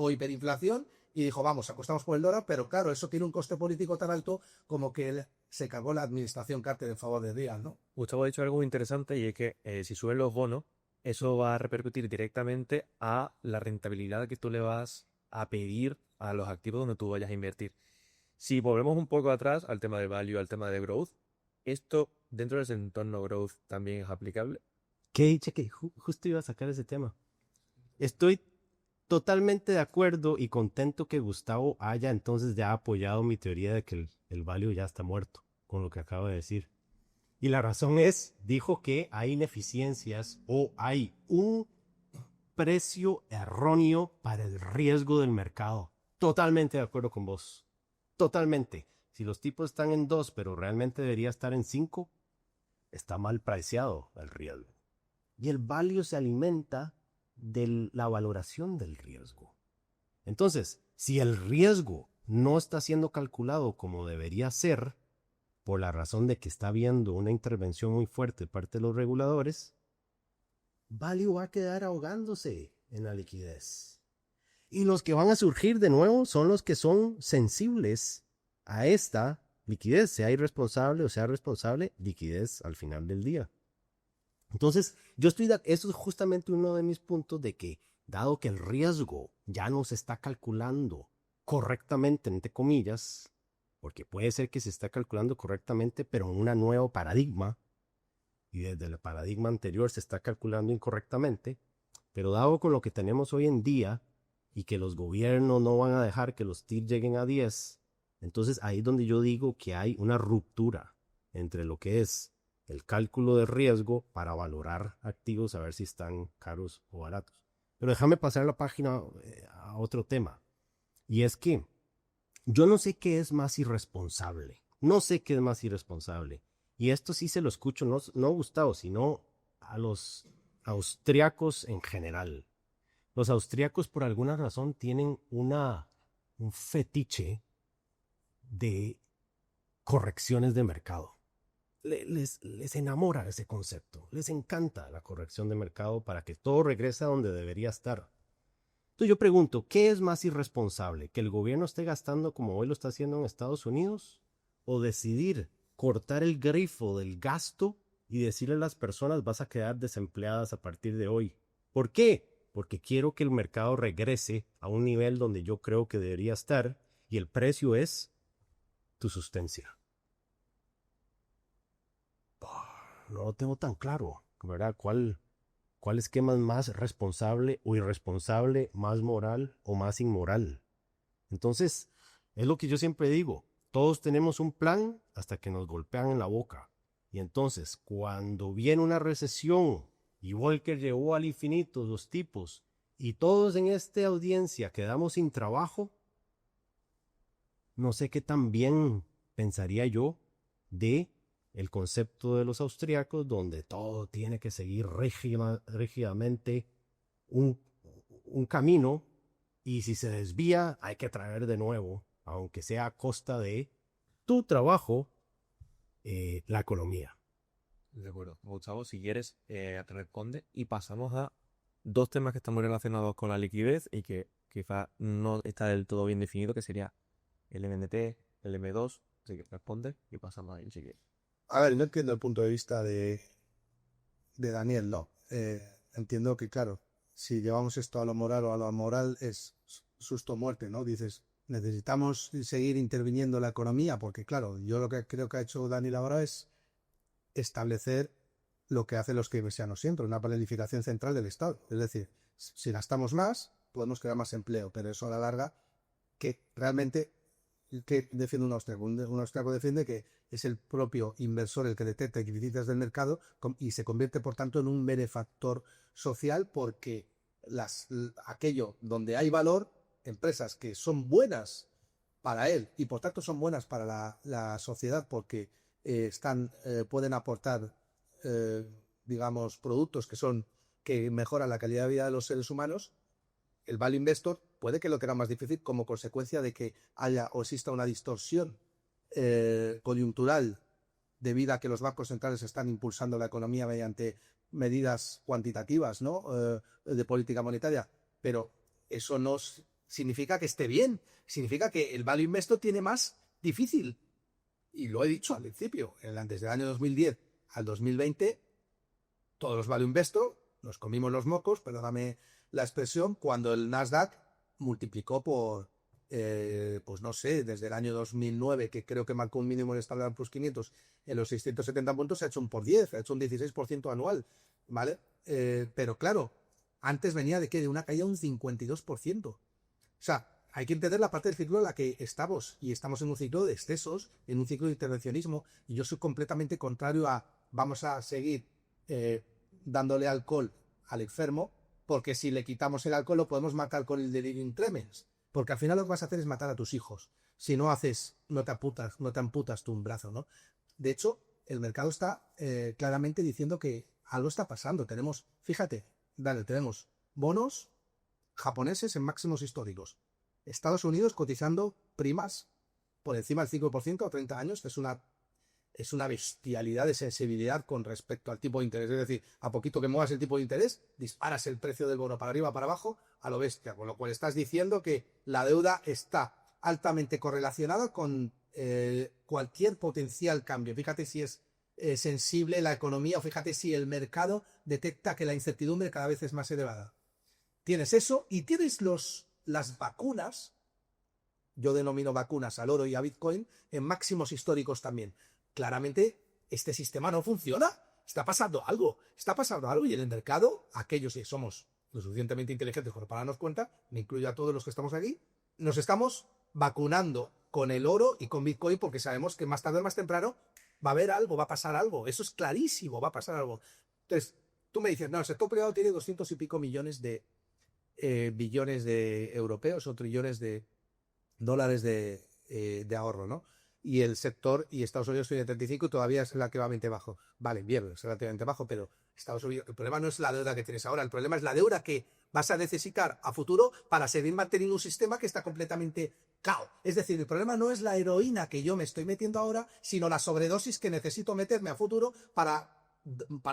Speaker 2: hiperinflación, y dijo, vamos, acostamos por el dólar, pero claro, eso tiene un coste político tan alto como que él se cargó la administración Carter en favor de Díaz, ¿no?
Speaker 1: Gustavo ha dicho algo muy interesante y es que si suben los bonos, eso va a repercutir directamente a la rentabilidad que tú le vas a pedir a los activos donde tú vayas a invertir. Si volvemos un poco atrás al tema de value, al tema de growth, esto dentro de ese entorno growth también es aplicable.
Speaker 3: Qué dicha que justo iba a sacar ese tema. Estoy totalmente de acuerdo y contento que Gustavo haya entonces ya apoyado mi teoría de que el value ya está muerto, con lo que acabo de decir. Y la razón es, dijo que hay ineficiencias o hay un precio erróneo para el riesgo del mercado. Totalmente de acuerdo con vos. Totalmente. Si los tipos están en 2, pero realmente debería estar en 5, está mal preciado el riesgo. Y el value se alimenta de la valoración del riesgo. Entonces, si el riesgo no está siendo calculado como debería ser, por la razón de que está habiendo una intervención muy fuerte de parte de los reguladores, value va a quedar ahogándose en la liquidez. Y los que van a surgir de nuevo son los que son sensibles a esta liquidez, sea irresponsable o sea responsable, liquidez al final del día. Entonces, eso es justamente uno de mis puntos de que, dado que el riesgo ya no se está calculando correctamente, entre comillas, porque puede ser que se está calculando correctamente, pero en un nuevo paradigma, y desde el paradigma anterior se está calculando incorrectamente, pero dado con lo que tenemos hoy en día, y que los gobiernos no van a dejar que los TIR lleguen a 10, entonces ahí es donde yo digo que hay una ruptura entre lo que es el cálculo de riesgo para valorar activos, a ver si están caros o baratos. Pero déjame pasar la página a otro tema. Y es que yo no sé qué es más irresponsable. No sé qué es más irresponsable. Y esto sí se lo escucho, no a Gustavo, sino a los austriacos en general. Los austriacos por alguna razón tienen un fetiche de correcciones de mercado. Les enamora ese concepto, les encanta la corrección de mercado para que todo regrese a donde debería estar. Entonces yo pregunto, ¿qué es más irresponsable? ¿Que el gobierno esté gastando como hoy lo está haciendo en Estados Unidos? ¿O decidir cortar el grifo del gasto y decirle a las personas vas a quedar desempleadas a partir de hoy? ¿Por qué? Porque quiero que el mercado regrese a un nivel donde yo creo que debería estar y el precio es tu sustancia. No lo tengo tan claro. ¿verdad? ¿Cuál esquema es más responsable o irresponsable, más moral o más inmoral? Entonces, es lo que yo siempre digo, todos tenemos un plan hasta que nos golpean en la boca. Y entonces, cuando viene una recesión y Volcker llevó al infinito los tipos y todos en esta audiencia quedamos sin trabajo, no sé qué tan bien pensaría yo de el concepto de los austriacos, donde todo tiene que seguir rígidamente un, un camino, y si se desvía hay que traer de nuevo, aunque sea a costa de tu trabajo, la economía.
Speaker 1: De acuerdo. Gustavo, si quieres, te responde y pasamos a dos temas que están muy relacionados con la liquidez y que quizá no está del todo bien definido, que sería el MNT, el M2. Así que responde y pasamos a él si quieres.
Speaker 2: A ver, no entiendo el punto de vista de Daniel, no. Entiendo que, claro, si llevamos esto a lo moral o a lo amoral es susto o muerte, ¿no? Dices, necesitamos seguir interviniendo en la economía, porque, claro, yo lo que creo que ha hecho Daniel ahora es establecer lo que hacen los keynesianos siempre, una planificación central del Estado. Es decir, si gastamos más, podemos crear más empleo, pero eso a la larga, que realmente, que defiende un austriaco? Un austriaco defiende que es el propio inversor el que detecta crisis del mercado y se convierte, por tanto, en un benefactor social, porque aquello donde hay valor, empresas que son buenas para él y por tanto son buenas para la sociedad, porque pueden aportar, digamos, productos que mejoran la calidad de vida de los seres humanos. El value investor puede que lo que era más difícil como consecuencia de que haya o exista una distorsión coyuntural debido a que los bancos centrales están impulsando la economía mediante medidas cuantitativas, ¿no? De política monetaria. Pero eso no significa que esté bien, significa que el value investor tiene más difícil. Y lo he dicho al principio, desde el año 2010 al 2020, todos los value investor nos comimos los mocos, perdóname la expresión, cuando el Nasdaq multiplicó por, pues no sé, desde el año 2009, que creo que marcó un mínimo en el Standard Poor's 500 en los 670 puntos, se ha hecho un por 10, ha hecho un 16% anual, ¿vale? Pero claro, antes venía de una caída de un 52%. O sea, hay que entender la parte del ciclo en la que estamos, y estamos en un ciclo de excesos, en un ciclo de intervencionismo, y yo soy completamente contrario a vamos a seguir dándole alcohol al enfermo, porque si le quitamos el alcohol lo podemos matar con el delirium tremens, porque al final lo que vas a hacer es matar a tus hijos. Si no te amputas tú un brazo, ¿no? De hecho, el mercado está claramente diciendo que algo está pasando. Fíjate, tenemos bonos japoneses en máximos históricos. Estados Unidos cotizando primas por encima del 5% a 30 años, que es una bestialidad de sensibilidad con respecto al tipo de interés. Es decir, a poquito que muevas el tipo de interés, disparas el precio del bono para arriba, para abajo, a lo bestia. Con lo cual estás diciendo que la deuda está altamente correlacionada con cualquier potencial cambio. Fíjate si es sensible la economía, o fíjate si el mercado detecta que la incertidumbre cada vez es más elevada. Tienes eso y tienes las vacunas, yo denomino vacunas al oro y a Bitcoin, en máximos históricos también. Claramente este sistema no funciona, está pasando algo y en el mercado, aquellos que somos lo suficientemente inteligentes como para darnos cuenta, me incluyo a todos los que estamos aquí, nos estamos vacunando con el oro y con Bitcoin porque sabemos que más tarde o más temprano va a haber algo, va a pasar algo, eso es clarísimo, va a pasar algo. Entonces, tú me dices, no, el sector privado tiene 200 y pico millones de billones de europeos o trillones de dólares de ahorro, ¿no? Y el sector, y Estados Unidos tiene 35 y todavía es relativamente bajo. Vale, bien, es relativamente bajo, pero Estados Unidos, el problema no es la deuda que tienes ahora, el problema es la deuda que vas a necesitar a futuro para seguir manteniendo un sistema que está completamente cao. Es decir, el problema no es la heroína que yo me estoy metiendo ahora, sino la sobredosis que necesito meterme a futuro para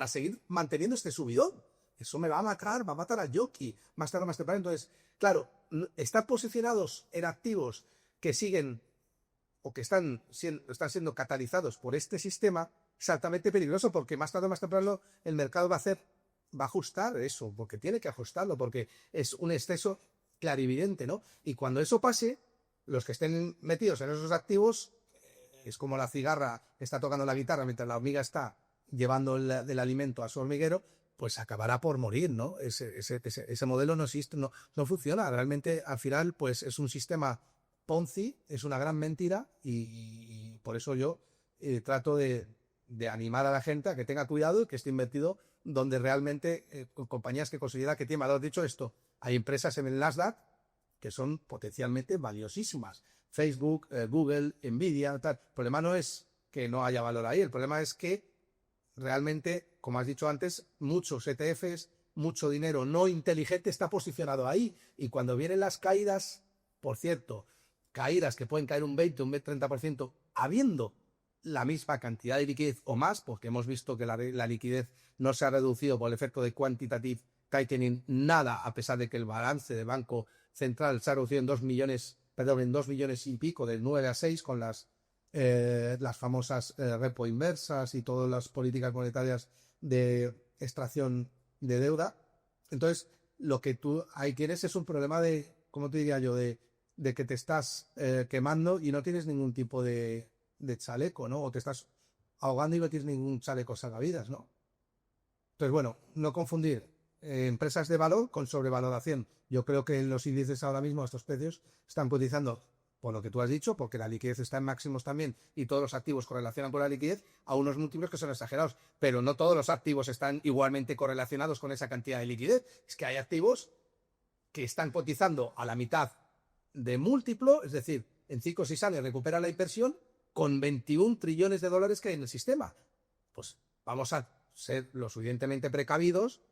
Speaker 2: seguir manteniendo este subidón. Eso me va a matar, va a matar al jockey más tarde o más temprano. Entonces, claro, estar posicionados en activos que siguen o que están siendo catalizados por este sistema es altamente peligroso, porque más tarde o más temprano el mercado va a ajustar eso, porque tiene que ajustarlo, porque es un exceso clarividente, ¿no? Y cuando eso pase, los que estén metidos en esos activos, es como la cigarra que está tocando la guitarra mientras la hormiga está llevando del alimento a su hormiguero, pues acabará por morir, ¿no? Ese modelo no existe, no funciona. Realmente, al final, pues es un sistema Ponzi, es una gran mentira y por eso yo trato de animar a la gente a que tenga cuidado y que esté invertido donde realmente con compañías que considera que tienen valor. Dicho esto, hay empresas en el Nasdaq que son potencialmente valiosísimas. Facebook, Google, Nvidia, tal. El problema no es que no haya valor ahí, el problema es que realmente, como has dicho antes, muchos ETFs, mucho dinero no inteligente está posicionado ahí. Y cuando vienen las caídas, por cierto, caídas que pueden caer un 20, un 30%, habiendo la misma cantidad de liquidez o más, porque hemos visto que la liquidez no se ha reducido por el efecto de quantitative tightening nada, a pesar de que el balance de Banco Central se ha reducido en 2 millones, perdón, en 2 millones y pico, de 9 a 6, con las famosas repo inversas y todas las políticas monetarias de extracción de deuda. Entonces, lo que tú ahí quieres es un problema de, ¿cómo te diría yo?, de que te estás quemando y no tienes ningún tipo de chaleco, ¿no? O te estás ahogando y no tienes ningún chaleco salvavidas, ¿no? Entonces, bueno, no confundir empresas de valor con sobrevaloración. Yo creo que en los índices ahora mismo estos precios están cotizando, por lo que tú has dicho, porque la liquidez está en máximos también y todos los activos correlacionan por la liquidez a unos múltiplos que son exagerados, pero no todos los activos están igualmente correlacionados con esa cantidad de liquidez. Es que hay activos que están cotizando a la mitad de múltiplo, es decir, en 5 o 6 años recupera la inversión con 21 trillones de dólares que hay en el sistema. Pues vamos a ser lo suficientemente precavidos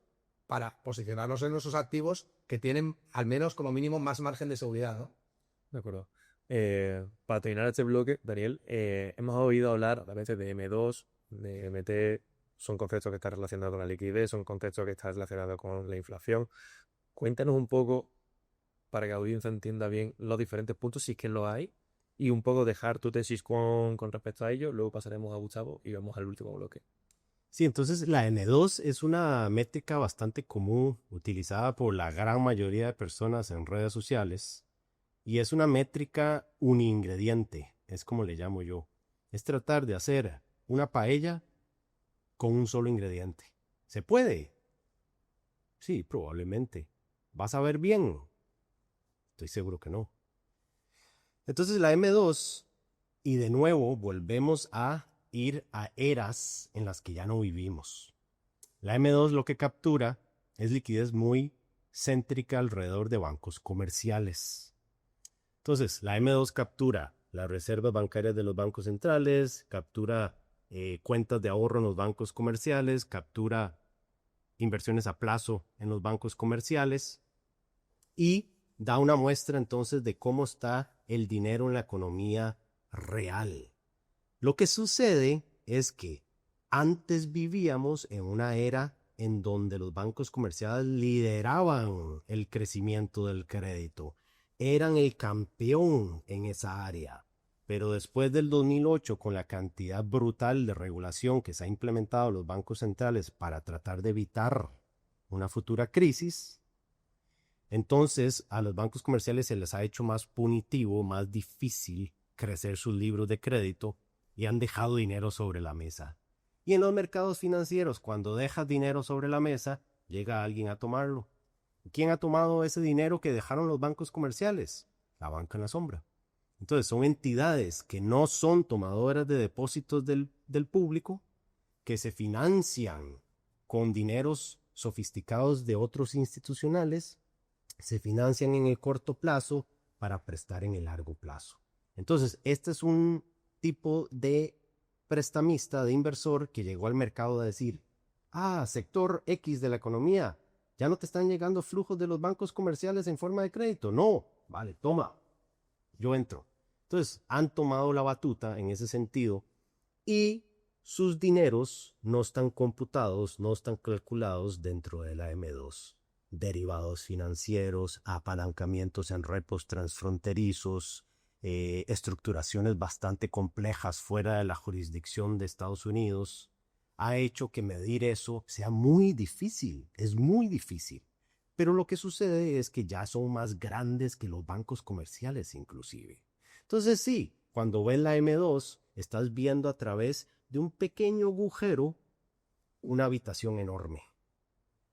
Speaker 2: para posicionarnos en esos activos que tienen al menos como mínimo más margen de seguridad, ¿no?
Speaker 1: De acuerdo. Para terminar este bloque, Daniel, hemos oído hablar a veces de M2, de MT, son conceptos que están relacionados con la liquidez, son conceptos que están relacionados con la inflación. Cuéntanos un poco, para que la audiencia entienda bien los diferentes puntos, si es que lo hay, y un poco dejar tu tesis con respecto a ello. Luego pasaremos a Gustavo y vamos al último bloque.
Speaker 3: Sí, entonces la N2 es una métrica bastante común utilizada por la gran mayoría de personas en redes sociales y es una métrica uningrediente, es como le llamo yo. Es tratar de hacer una paella con un solo ingrediente. ¿Se puede? Sí, probablemente. ¿Vas a ver bien? Estoy seguro que no. Entonces la M2, y de nuevo volvemos a ir a eras en las que ya no vivimos. La M2 lo que captura es liquidez muy céntrica alrededor de bancos comerciales. Entonces, la M2 captura las reservas bancarias de los bancos centrales, captura cuentas de ahorro en los bancos comerciales, captura inversiones a plazo en los bancos comerciales y da una muestra entonces de cómo está el dinero en la economía real. Lo que sucede es que antes vivíamos en una era en donde los bancos comerciales lideraban el crecimiento del crédito, eran el campeón en esa área. Pero después del 2008, con la cantidad brutal de regulación que se ha implementado en los bancos centrales para tratar de evitar una futura crisis, entonces a los bancos comerciales se les ha hecho más punitivo, más difícil crecer sus libros de crédito y han dejado dinero sobre la mesa. Y en los mercados financieros, cuando dejas dinero sobre la mesa, llega alguien a tomarlo. ¿Quién ha tomado ese dinero que dejaron los bancos comerciales? La banca en la sombra. Entonces son entidades que no son tomadoras de depósitos del público, que se financian con dineros sofisticados de otros institucionales, se financian en el corto plazo para prestar en el largo plazo. Entonces, este es un tipo de prestamista, de inversor que llegó al mercado a decir, sector X de la economía, ya no te están llegando flujos de los bancos comerciales en forma de crédito. No, vale, toma, yo entro. Entonces, han tomado la batuta en ese sentido y sus dineros no están computados, no están calculados dentro de la M2. Derivados financieros, apalancamientos en repos transfronterizos, estructuraciones bastante complejas fuera de la jurisdicción de Estados Unidos, ha hecho que medir eso sea muy difícil, es muy difícil. Pero lo que sucede es que ya son más grandes que los bancos comerciales inclusive. Entonces sí, cuando ves la M2, estás viendo a través de un pequeño agujero una habitación enorme.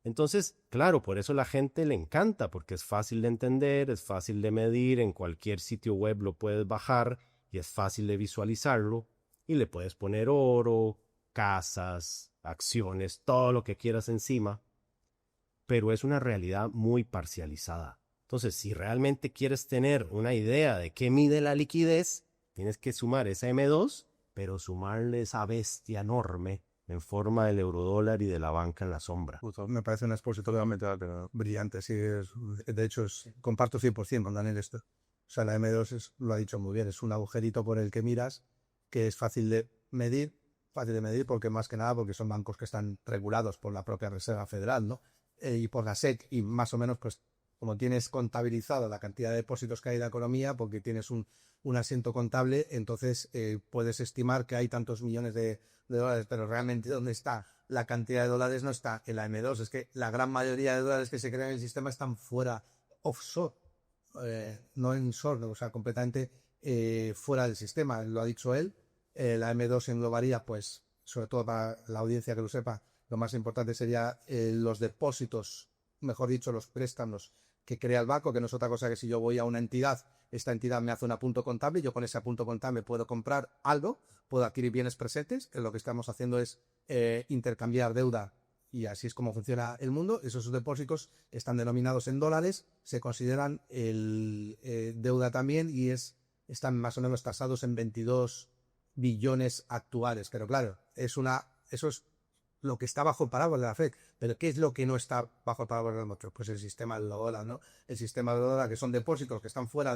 Speaker 3: Entonces, claro, por eso la gente le encanta, porque es fácil de entender, es fácil de medir, en cualquier sitio web lo puedes bajar y es fácil de visualizarlo y le puedes poner oro, casas, acciones, todo lo que quieras encima, pero es una realidad muy parcializada. Entonces, si realmente quieres tener una idea de qué mide la liquidez, tienes que sumar esa M2, pero sumarle esa bestia enorme en forma del eurodólar y de la banca en la sombra.
Speaker 2: Justo, me parece una exposición brillante. Sí, de hecho, comparto 100% con Daniel esto. O sea, la M2 lo ha dicho muy bien, es un agujerito por el que miras, que es fácil de medir porque más que nada porque son bancos que están regulados por la propia Reserva Federal, ¿no? Y por la SEC, y más o menos, pues, como tienes contabilizado la cantidad de depósitos que hay en la economía, porque tienes un asiento contable, entonces puedes estimar que hay tantos millones de dólares, pero realmente ¿dónde está? La cantidad de dólares no está en la M2, es que la gran mayoría de dólares que se crean en el sistema están fuera, offshore, no en shore, o sea, completamente fuera del sistema, lo ha dicho él. La M2 englobaría, pues, sobre todo para la audiencia que lo sepa, lo más importante sería los depósitos, mejor dicho, los préstamos que crea el banco, que no es otra cosa que si yo voy a una entidad, esta entidad me hace un apunto contable, y yo con ese apunto contable puedo comprar algo, puedo adquirir bienes presentes, que lo que estamos haciendo es intercambiar deuda, y así es como funciona el mundo. Esos depósitos están denominados en dólares, se consideran deuda también, y están más o menos tasados en 22 billones actuales, pero claro, eso es lo que está bajo el paraguas de la FED. Pero ¿qué es lo que no está bajo el paraguas del otro? Pues el sistema del dólar, ¿no? El sistema del dólar, que son depósitos que están fuera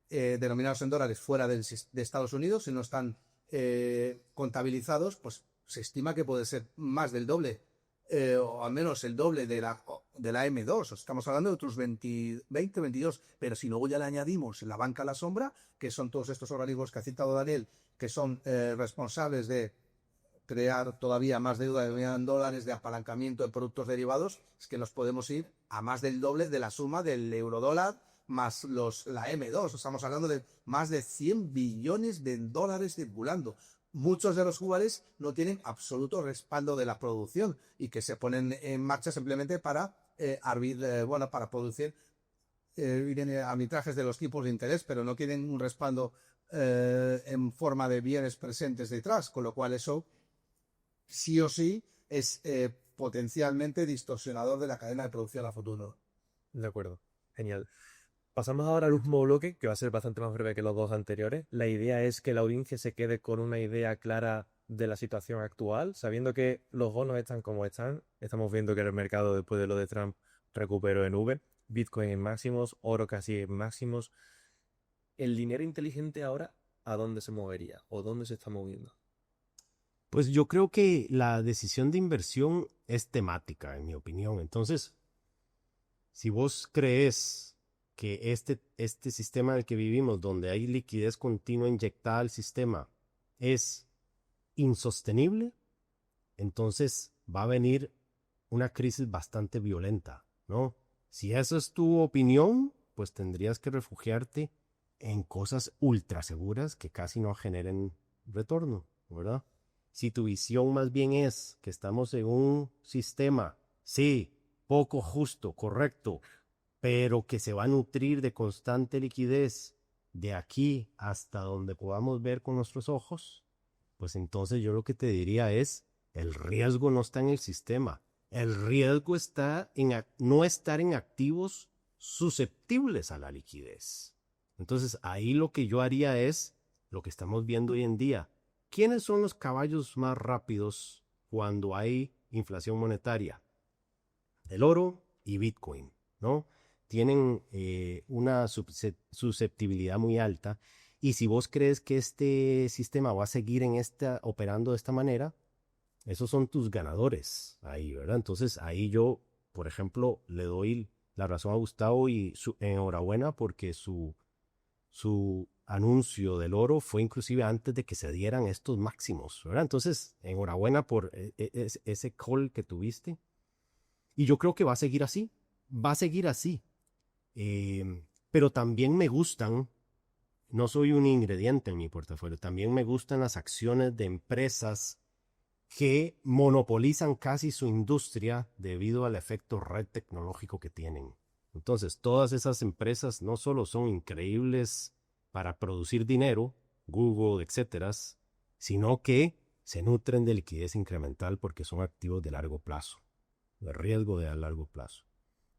Speaker 2: denominados en dólares, fuera de Estados Unidos, si no están contabilizados, pues se estima que puede ser más del doble, o al menos el doble de la M2. Estamos hablando de otros 20, 22, pero si luego ya le añadimos la banca a la sombra, que son todos estos organismos que ha citado Daniel, que son responsables de crear todavía más deuda en dólares, de apalancamiento de productos derivados, es que nos podemos ir a más del doble de la suma del eurodólar más la M2. Estamos hablando de más de 100 billones de dólares circulando. Muchos de los cuales no tienen absoluto respaldo de la producción y que se ponen en marcha simplemente para para producir arbitrajes de los tipos de interés, pero no tienen un respaldo en forma de bienes presentes detrás, con lo cual eso sí o sí es potencialmente distorsionador de la cadena de producción a futuro.
Speaker 1: De acuerdo, genial. Pasamos ahora al último bloque, que va a ser bastante más breve que los dos anteriores. La idea es que la audiencia se quede con una idea clara de la situación actual, sabiendo que los bonos están como están. Estamos viendo que el mercado, después de lo de Trump, recuperó en V, Bitcoin en máximos, oro casi en máximos. ¿El dinero inteligente ahora a dónde se movería o dónde se está moviendo?
Speaker 3: Pues yo creo que la decisión de inversión es temática, en mi opinión. Entonces, si vos crees que este sistema en el que vivimos, donde hay liquidez continua inyectada al sistema, es insostenible, entonces va a venir una crisis bastante violenta, ¿no? Si esa es tu opinión, pues tendrías que refugiarte en cosas ultra seguras que casi no generen retorno, ¿verdad? Si tu visión más bien es que estamos en un sistema, sí, poco justo, correcto, pero que se va a nutrir de constante liquidez de aquí hasta donde podamos ver con nuestros ojos, pues entonces yo lo que te diría es, el riesgo no está en el sistema, el riesgo está en no estar en activos susceptibles a la liquidez. Entonces ahí lo que yo haría es lo que estamos viendo hoy en día. ¿Quiénes son los caballos más rápidos cuando hay inflación monetaria? El oro y Bitcoin, ¿no? Tienen una susceptibilidad muy alta, y si vos crees que este sistema va a seguir operando de esta manera, esos son tus ganadores ahí, ¿verdad? Entonces ahí yo, por ejemplo, le doy la razón a Gustavo y enhorabuena porque su anuncio del oro fue inclusive antes de que se dieran estos máximos, ¿verdad? Entonces, enhorabuena por ese call que tuviste. Y yo creo que va a seguir así, va a seguir así. Pero también me gustan, no soy un ingrediente en mi portafolio, también me gustan las acciones de empresas que monopolizan casi su industria debido al efecto red tecnológico que tienen. Entonces, todas esas empresas no solo son increíbles para producir dinero, Google, etcétera, sino que se nutren de liquidez incremental porque son activos de largo plazo, de riesgo de largo plazo.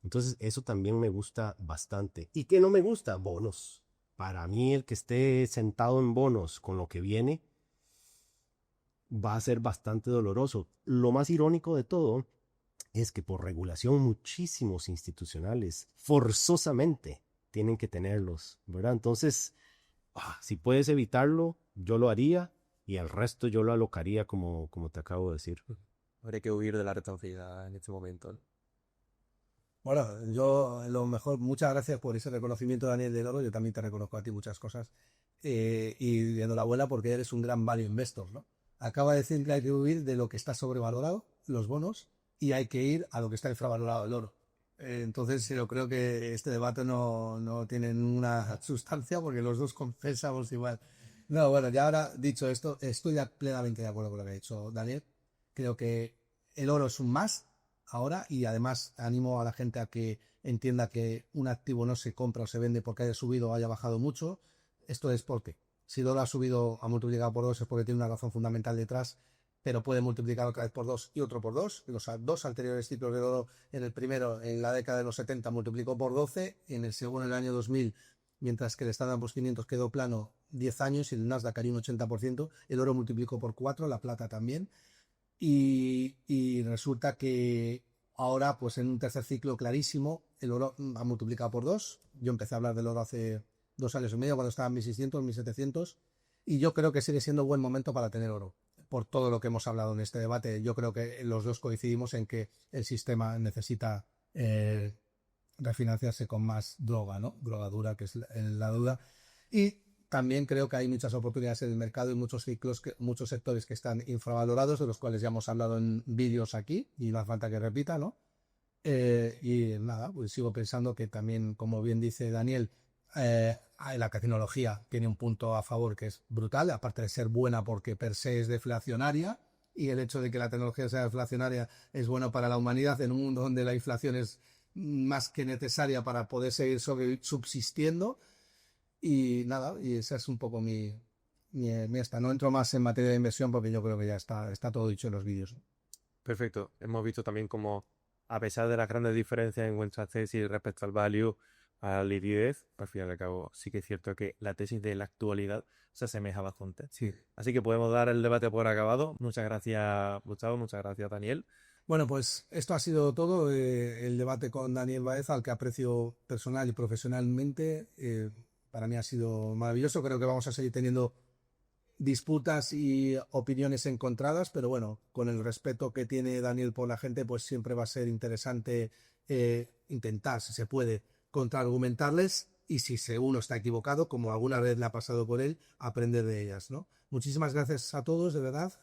Speaker 3: Entonces, eso también me gusta bastante. ¿Y qué no me gusta? Bonos. Para mí, el que esté sentado en bonos con lo que viene va a ser bastante doloroso. Lo más irónico de todo es que por regulación muchísimos institucionales forzosamente tienen que tenerlos, ¿verdad? Entonces, si puedes evitarlo, yo lo haría y el resto yo lo alocaría como te acabo de decir.
Speaker 1: Habría que huir de la rentabilidad en este momento, ¿no?
Speaker 2: Bueno, yo lo mejor, muchas gracias por ese reconocimiento, Daniel, del oro. Yo también te reconozco a ti muchas cosas. Y enhorabuena porque eres un gran value investor, ¿no? Acaba de decir que hay que huir de lo que está sobrevalorado, los bonos, y hay que ir a lo que está infravalorado, el oro. Entonces, yo creo que este debate no tiene ninguna sustancia porque los dos confesamos igual. No, bueno, ya ahora dicho esto, estoy plenamente de acuerdo con lo que ha dicho Daniel. Creo que el oro es un más ahora y además animo a la gente a que entienda que un activo no se compra o se vende porque haya subido o haya bajado mucho. Esto es porque si el oro ha subido, ha multiplicado por 2 es porque tiene una razón fundamental detrás, pero puede multiplicar otra vez por 2 y otro por 2. Los dos anteriores ciclos del oro, en el primero, en la década de los 70, multiplicó por 12, en el segundo, en el año 2000, mientras que el Standard & Poor's 500 quedó plano 10 años y el Nasdaq cayó un 80%, el oro multiplicó por 4, la plata también. Y resulta que ahora, pues en un tercer ciclo clarísimo, el oro ha multiplicado por 2. Yo empecé a hablar del oro hace 2 años y medio, cuando estaba en 1600, 1700, y yo creo que sigue siendo buen momento para tener oro. Por todo lo que hemos hablado en este debate, yo creo que los dos coincidimos en que el sistema necesita refinanciarse con más droga, ¿no? Drogadura, que es la duda. Y también creo que hay muchas oportunidades en el mercado y muchos ciclos, muchos sectores que están infravalorados, de los cuales ya hemos hablado en vídeos aquí y no hace falta que repita, ¿no? Y nada, pues sigo pensando que también, como bien dice Daniel, la tecnología tiene un punto a favor que es brutal, aparte de ser buena porque per se es deflacionaria, y el hecho de que la tecnología sea deflacionaria es bueno para la humanidad en un mundo donde la inflación es más que necesaria para poder seguir subsistiendo. Y nada, y esa es un poco mi esta. No entro más en materia de inversión porque yo creo que ya está todo dicho en los vídeos.
Speaker 1: Perfecto. Hemos visto también como, a pesar de las grandes diferencias en vuestras tesis respecto al value, a la liquidez, al fin y al cabo, sí que es cierto que la tesis de la actualidad se asemeja bastante.
Speaker 2: Sí.
Speaker 1: Así que podemos dar el debate por acabado. Muchas gracias, Gustavo. Muchas gracias, Daniel.
Speaker 2: Bueno, pues esto ha sido todo. El debate con Daniel Baeza, al que aprecio personal y profesionalmente. Para mí ha sido maravilloso. Creo que vamos a seguir teniendo disputas y opiniones encontradas, pero bueno, con el respeto que tiene Daniel por la gente, pues siempre va a ser interesante intentar, si se puede, contraargumentarles y si uno está equivocado, como alguna vez le ha pasado por él, aprender de ellas, ¿no? Muchísimas gracias a todos, de verdad.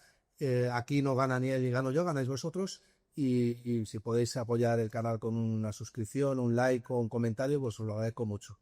Speaker 2: Aquí no gana ni él ni gano yo, ganáis vosotros. Y si podéis apoyar el canal con una suscripción, un like o un comentario, pues os lo agradezco mucho.